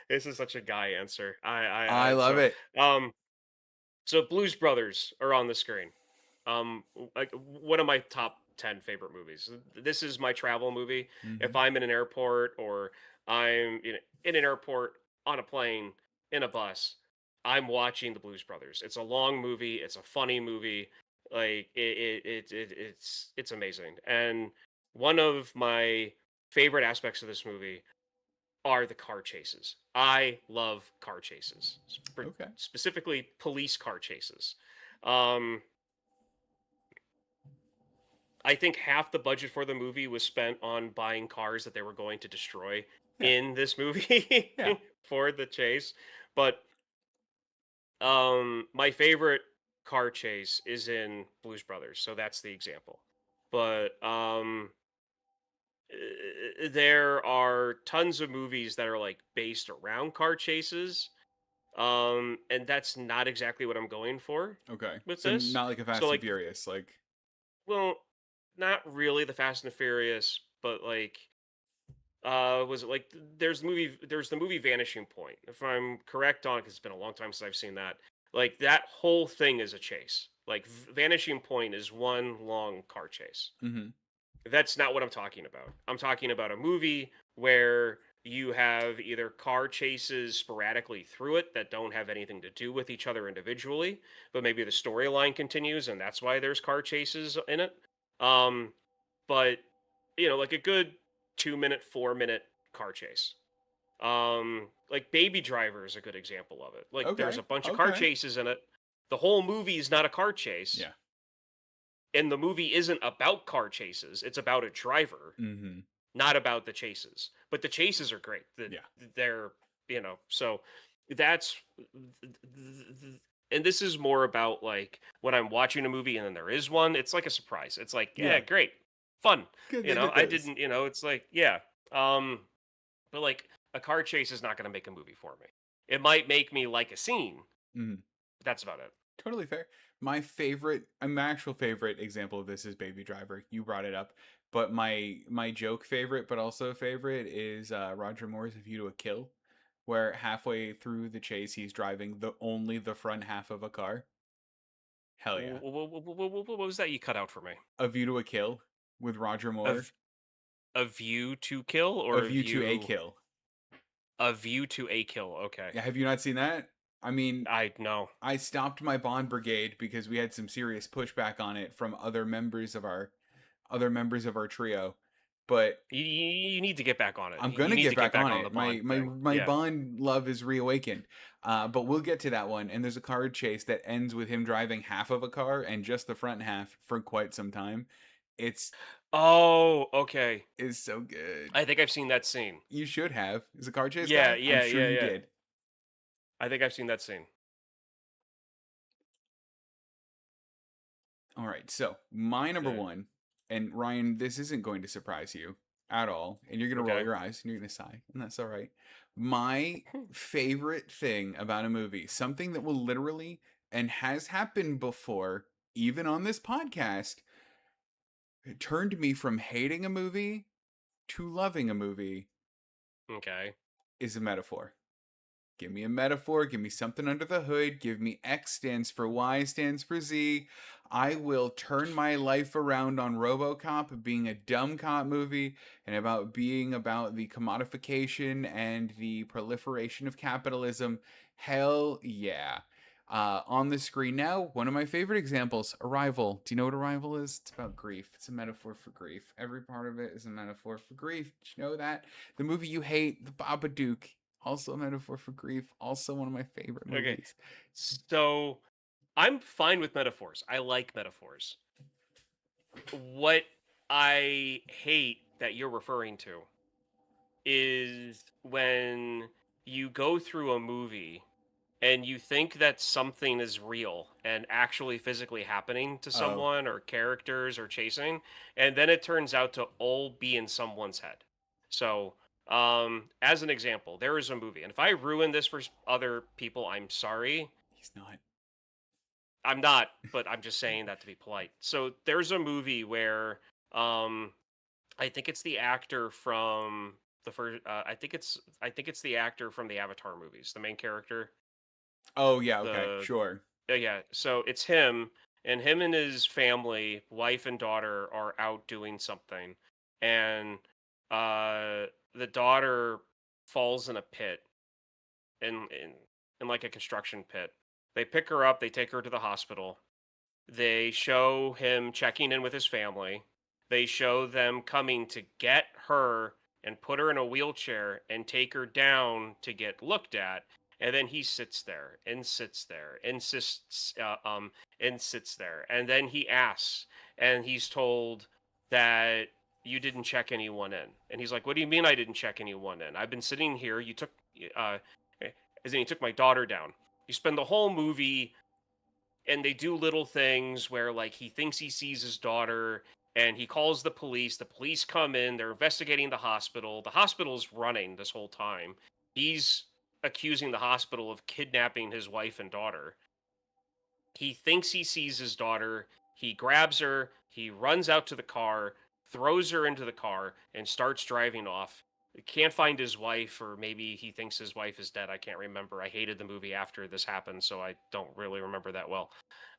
This is such a guy answer. I love it. Um so Blues Brothers are on the screen. Like one of my top 10 favorite movies. This is my travel movie. Mm-hmm. If I'm in an airport or I'm in an airport, on a plane, in a bus, I'm watching the Blues Brothers. It's a long movie, it's a funny movie. Like it's amazing. And one of my favorite aspects of this movie are the car chases. I love car chases, Okay. specifically police car chases. Um, I think half the budget for the movie was spent on buying cars that they were going to destroy Yeah. in this movie Yeah. for the chase. But my favorite car chase is in Blues Brothers, so that's the example. But there are tons of movies that are like based around car chases And that's not exactly what I'm going for Okay. with So this. not like a So Fast and like, Furious, like well, not really the Fast and the Furious, but like, was it like there's the movie Vanishing Point, if I'm correct on, because it's been a long time since I've seen that. Like that whole thing is a chase. Like Vanishing Point is one long car chase. mhm. That's not what I'm talking about. I'm talking about a movie where you have either car chases sporadically through it that don't have anything to do with each other individually, but maybe the storyline continues and that's why there's car chases in it. Um, but like a good 2 minute, 4 minute car chase. Like Baby Driver is a good example of it. Like there's Okay. a bunch of car Okay. chases in it. The whole movie is not a car chase, Yeah. and the movie isn't about car chases. It's about a driver, Mhm. not about the chases. But the chases are great. Yeah. They're so that's and this is more about like when I'm watching a movie and then there is one. It's like a surprise. It's like yeah, Yeah. great, fun. Good they did I this. didn't. It's like yeah. Um, but like a car chase is not going to make a movie for me. It might make me like a scene. Mhm. But that's about it. Totally fair. My actual favorite example of this is Baby Driver. You brought it up, but my joke favorite, but also favorite, is Roger Moore's A View to a Kill, where halfway through the chase he's driving the front half of a car. Hell yeah! What was that you cut out for me? A View to a Kill with Roger A, Moore. v- a view to kill A or View to a Kill. a view to a kill? Okay, Yeah, have you not seen that? I mean, I know. I stopped my Bond brigade because we had some serious pushback on it from other members of our trio. But You need to get back on it. I'm You gonna need get to get back back on on the it. My Bond my thing. my Yeah. Bond love is reawakened. But we'll get to that one. And there's a car chase that ends with him driving half of a car and just the front half for quite some time. It's Oh, okay. is so good. I think I've seen that scene. You should have. Is a car chase Yeah, guy? I'm yeah, sure yeah, you yeah. did. I think I've seen that scene. All right. So my number Okay. one, and Ryan, this isn't going to surprise you at all, and you're gonna roll Okay. your eyes and you're gonna sigh, and that's all right. My favorite thing about a movie, something that will literally and has happened before, even on this podcast, it turned me from hating a movie to loving a movie, Okay. is a metaphor. Give me a metaphor, give me something under the hood, give me X stands for Y stands for Z. I will turn my life around on RoboCop being a dumb cop movie and being about the commodification and the proliferation of capitalism. Hell yeah. On the screen now, one of my favorite examples, Arrival. Do you know what Arrival is? It's about grief. It's a metaphor for grief. Every part of it is a metaphor for grief. Did you know that? The movie you hate, The Babadook, also a metaphor for grief. Also one of my favorite Okay. movies. So I'm fine with metaphors. I like metaphors. What I hate that you're referring to is when you go through a movie and you think that something is real and actually physically happening to Oh, someone or characters or chasing, and then it turns out to all be in someone's head. So, as an example, there is a movie, and if I ruin this for other people, I'm sorry. he's not. I'm not, but I'm just saying that to be polite. So there's a movie where um I think it's the actor from the first I think it's the actor from the Avatar movies, the main character. Oh yeah, okay, The sure. Yeah, so it's him, and him and his family, wife and daughter, are out doing something, and uh, the daughter falls in a pit, in like a construction pit. They pick her up, they take her to the hospital. They show him checking in with his family. They show them coming to get her and put her in a wheelchair and take her down to get looked at. And then he sits there and sits there, and sits there. And then he asks, and he's told that you didn't check anyone in. And he's like, "What do you mean I didn't check anyone in? I've been sitting here. You took, uh, as in you took my daughter down." You spend the whole movie and they do little things where like he thinks he sees his daughter and he calls the police come in, they're investigating the hospital's running this whole time. He's accusing the hospital of kidnapping his wife and daughter. He thinks he sees his daughter. He grabs her. He runs out to the car, throws her into the car, and starts driving off. He can't find his wife, or maybe he thinks his wife is dead. I can't remember. I hated the movie after this happened, so I don't really remember that well.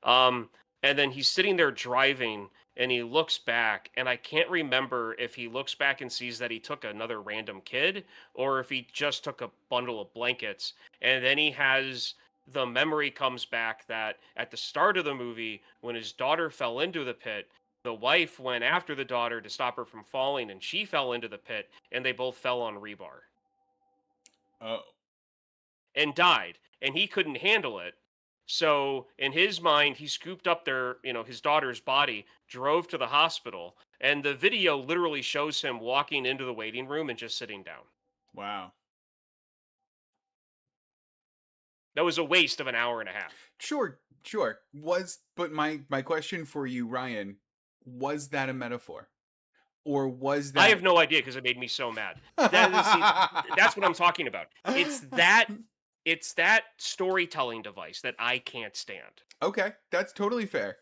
Um, and then he's sitting there driving, and he looks back, and I can't remember if he looks back and sees that he took another random kid, or if he just took a bundle of blankets. And then he has the memory comes back that at the start of the movie, when his daughter fell into the pit, the wife went after the daughter to stop her from falling, and she fell into the pit, and they both fell on rebar Oh. and died, and he couldn't handle it. So in his mind, he scooped up his daughter's body, drove to the hospital, and the video literally shows him walking into the waiting room and just sitting down. Wow. That was a waste of an hour and a half. Sure. But my question for you, Ryan, was that a metaphor? Or was I that have no idea because it made me so mad. That's what I'm talking about. It's that storytelling device that I can't stand. Okay, that's totally fair.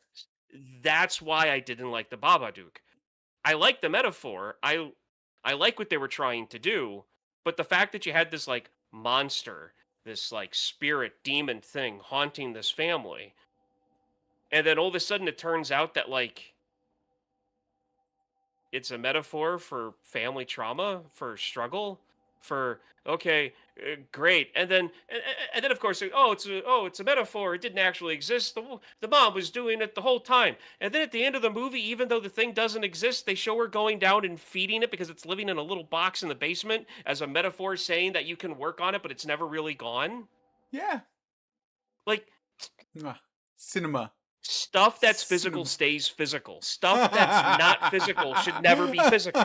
That's why I didn't like the Babadook. I like the metaphor. I like what they were trying to do, but the fact that you had this like monster, this like spirit demon thing haunting this family, and then all of a sudden it turns out that like it's a metaphor for family trauma, for struggle, for okay, great, and then of course, it's a metaphor. It didn't actually exist. The mom was doing it the whole time, and then at the end of the movie, even though the thing doesn't exist, they show her going down and feeding it because it's living in a little box in the basement as a metaphor, saying that you can work on it, but it's never really gone. Yeah. Like Mwah. Cinema. stuff that's physical Cinema. stays physical. Stuff that's not physical should never be physical.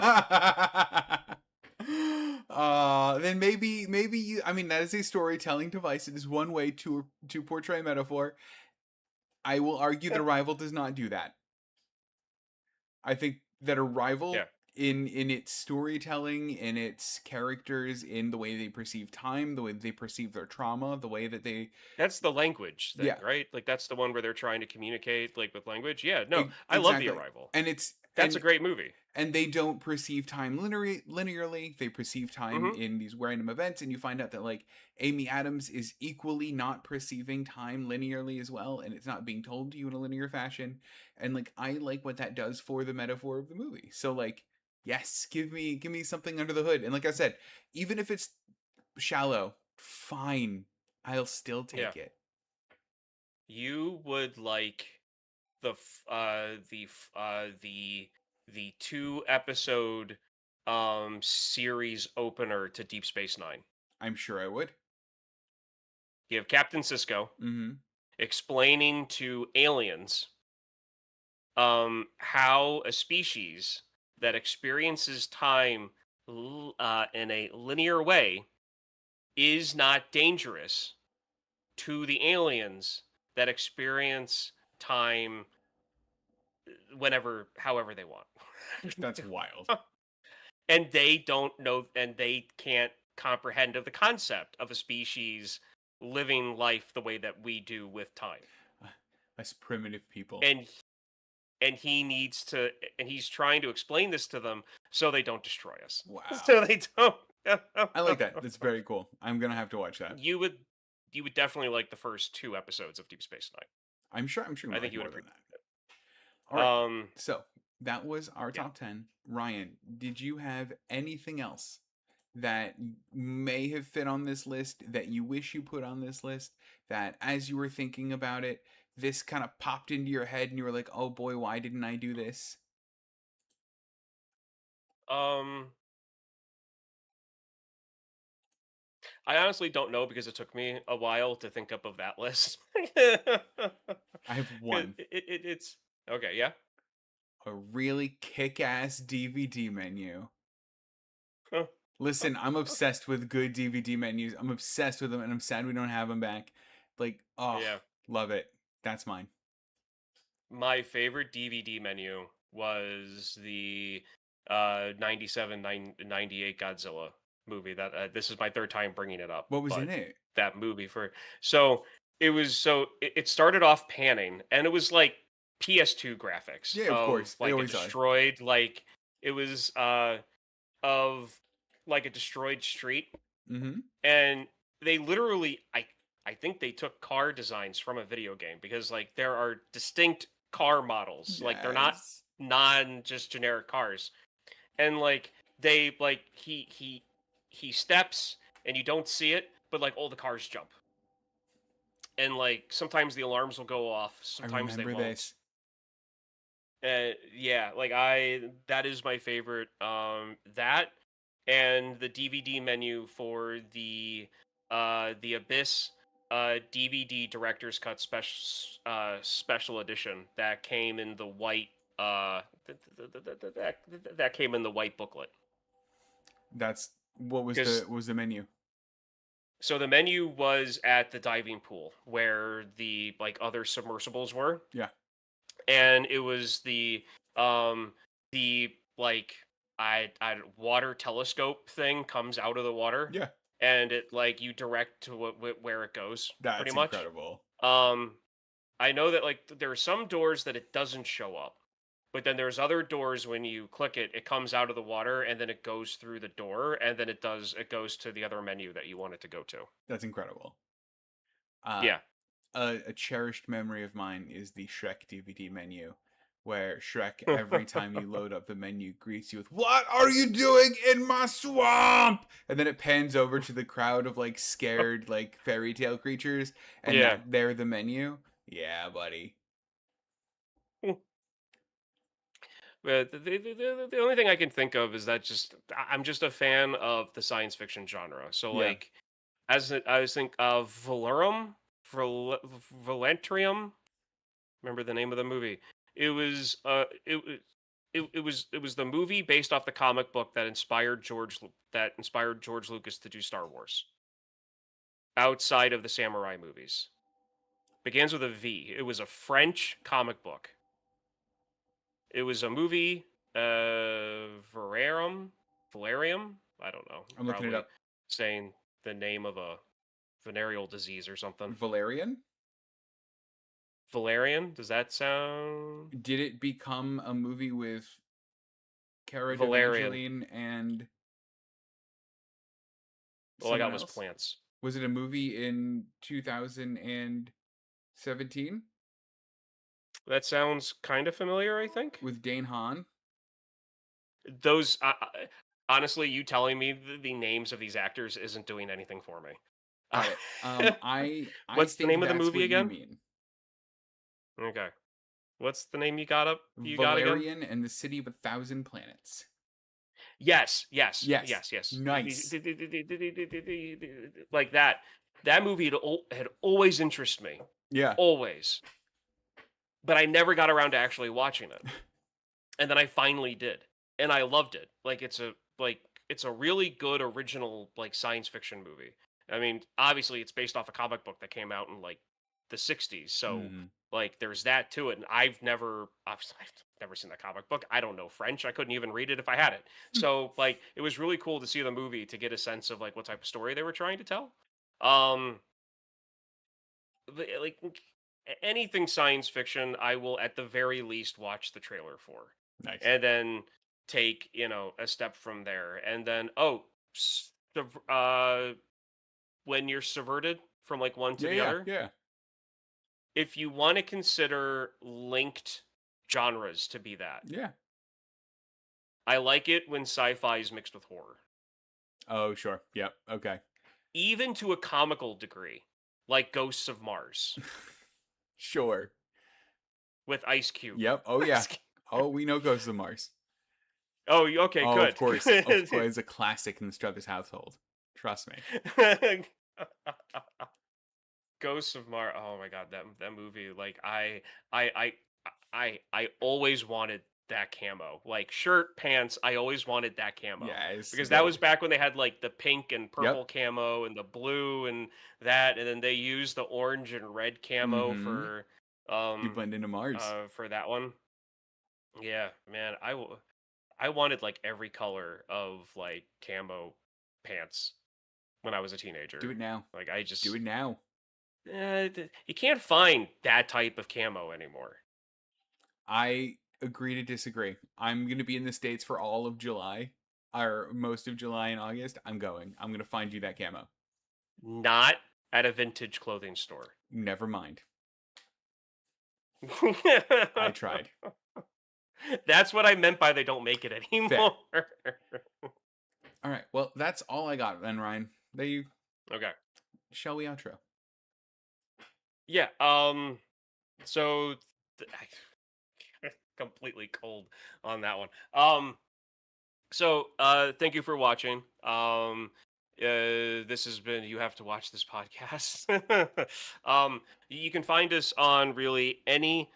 Then maybe you, I mean, that is a storytelling device. It is one way to portray metaphor. I will argue that Yeah. Arrival does not do that. I think that Arrival Yeah. in its storytelling, in its characters, in the way they perceive time, the way they perceive their trauma, the way that they That's the language thing, yeah, right? Like that's the one where they're trying to communicate like with language. Yeah, no, I love The exactly. Arrival. And it's That's a great movie. and they don't perceive time linearly. They perceive time Hmm. in these random events, and you find out that like Amy Adams is equally not perceiving time linearly as well, and it's not being told to you in a linear fashion. And like I like what that does for the metaphor of the movie. So like, yes, give me something under the hood. And like I said, even if it's shallow, fine, I'll still Yeah, take it. you would like the 2 episode series opener to Deep Space Nine. I'm sure I would. You have Captain Sisko Mm-hmm. explaining to aliens how a species that experiences time in a linear way is not dangerous to the aliens that experience time however they want. That's wild. And they don't know, and they can't comprehend of the concept of a species living life the way that we do with time. Us primitive people. And he needs to, and he's trying to explain this to them so they don't destroy us. Wow. So they don't. I like that. That's very cool. I'm gonna have to watch that. You would definitely like the first 2 episodes of Deep Space Nine. I'm sure. I'm I gonna think like you would more than appreciate that. it. All right. So that was our Yeah. top 10. Ryan, did you have anything else that may have fit on this list that you wish you put on this list, that as you were thinking about it, this kind of popped into your head and you were like, oh boy, why didn't I do this? I honestly don't know because it took me a while to think up of that list. I have one. It's okay. Yeah. A really kick-ass DVD menu. Huh. Listen, I'm obsessed with good DVD menus. I'm obsessed with them, and I'm sad we don't have them back. Like, oh, Yeah. love it. That's mine. My favorite DVD menu was the 97 98 Godzilla. movie that this is my third time bringing it up, What was in but it? that movie for so it started off panning and it was like PS2 graphics Yeah, of of course. They like a always are. destroyed like it was of like a destroyed street Mm-hmm. and they literally I think they took car designs from a video game because like there are distinct car models like they're not Yes. non just generic cars and like they like he steps and you don't see it but like all the cars jump and like sometimes the alarms will go off I sometimes they remember won't this. yeah like I that is my favorite that and the DVD menu for the Abyss DVD director's cut special edition that came in the white that came in the white booklet. That's what was the Because what was the menu? so the menu was at the diving pool where the like other submersibles were, Yeah. and it was the like I water telescope thing comes out of the water, Yeah. and it like you direct to where it goes pretty That's much. incredible. Um, I know that like there are some doors that it doesn't show up, but then there's other doors when you click it, it comes out of the water and then it goes through the door and then it goes to the other menu that you want it to go to. That's incredible. Uh, Yeah. a cherished memory of mine is the Shrek DVD menu, where Shrek, every time you load up the menu, greets you with, "What are you doing in my swamp?" And then it pans over to the crowd of like scared like fairy tale creatures, and Yeah. they're the menu. Yeah, buddy. But the only thing I can think of is that just I'm just a fan of the science fiction genre. So Yeah. like I was think of Valentrium. Remember the name of the movie? It was it was the movie based off the comic book that inspired George Lucas to do Star Wars. Outside of the samurai movies, begins with a V. It was a French comic book. It was a movie, Valerium. I don't know. I'm looking it Probably up. saying the name of a venereal disease or something. Valerian? Valerian. Does that sound Did it become a movie with Cara Valerian? Delevingne and All I someone got was else? plants. Was it a movie in 2017 That sounds kind of familiar. I think with Dane Hahn? those. Honestly, you telling me the names of these actors isn't doing anything for me. Got it. I What's the think name of the that's movie what you again? mean. Okay. What's the name you got up? You got again? Valerian and the City of a Thousand Planets. Yes, yes, Yes. yes, yes. Nice. Like that. That movie had always interested me, Yeah. always. But I never got around to actually watching it, and then I finally did, and I loved it. It's a really good original like science fiction movie. I mean, obviously it's based off a comic book that came out in like the '60s, so Mhm. like there's that to it. And I've never seen the comic book. I don't know French. I couldn't even read it if I had it. So like it was really cool to see the movie to get a sense of like what type of story they were trying to tell. Um, like anything science fiction, I will at the very least watch the trailer for, Nice. and then take a step from there, and then when you're subverted from like one to Yeah, the yeah, other, yeah. if you want to consider linked genres to be that, Yeah. I like it when sci-fi is mixed with horror, Oh, sure. Yep. Okay. even to a comical degree, like Ghosts of Mars Sure. with Ice Cube. Yep. Oh yeah. Oh, we know Ghosts of Mars. Oh, okay, Oh, of good. course. Of course, it's a classic in the Struthers household. Trust me. Ghosts of Mars. Oh my god, that movie. Like I I I always wanted that camo. Like shirt, pants. I always wanted that camo Yeah, it's because that good. was back when they had like the pink and Yep. purple camo and the blue and that, and then they used the orange and red camo Mm-hmm. You blend into Mars. for that one. Yeah, man. I wanted like every color of like camo pants when I was a teenager. Do it now. Like I just Do it now. you can't find that type of camo anymore. I agree to disagree. I'm going to be in the States for all of July, or most of July and August. I'm going. I'm going to find you that camo. Not at a vintage clothing store. Never mind. I tried. That's what I meant by they don't make it anymore. All right. Well, that's all I got then, Ryan. There you. Okay. Shall we outro? Yeah. So completely cold on that one. So thank you for watching. This has been You Have to Watch This podcast. You can find us on really any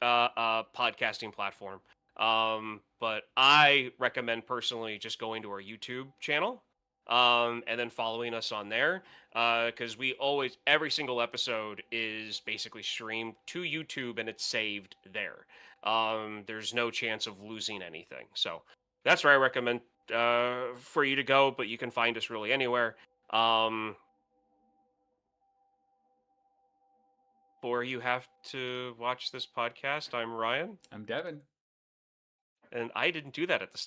podcasting platform. But I recommend personally just going to our YouTube channel and then following us on there because we always, every single episode is basically streamed to YouTube and it's saved there. There's no chance of losing anything. So that's where I recommend for you to go, but you can find us really anywhere. For You Have to Watch This podcast, I'm Ryan. I'm Devin. And I didn't do that at the start.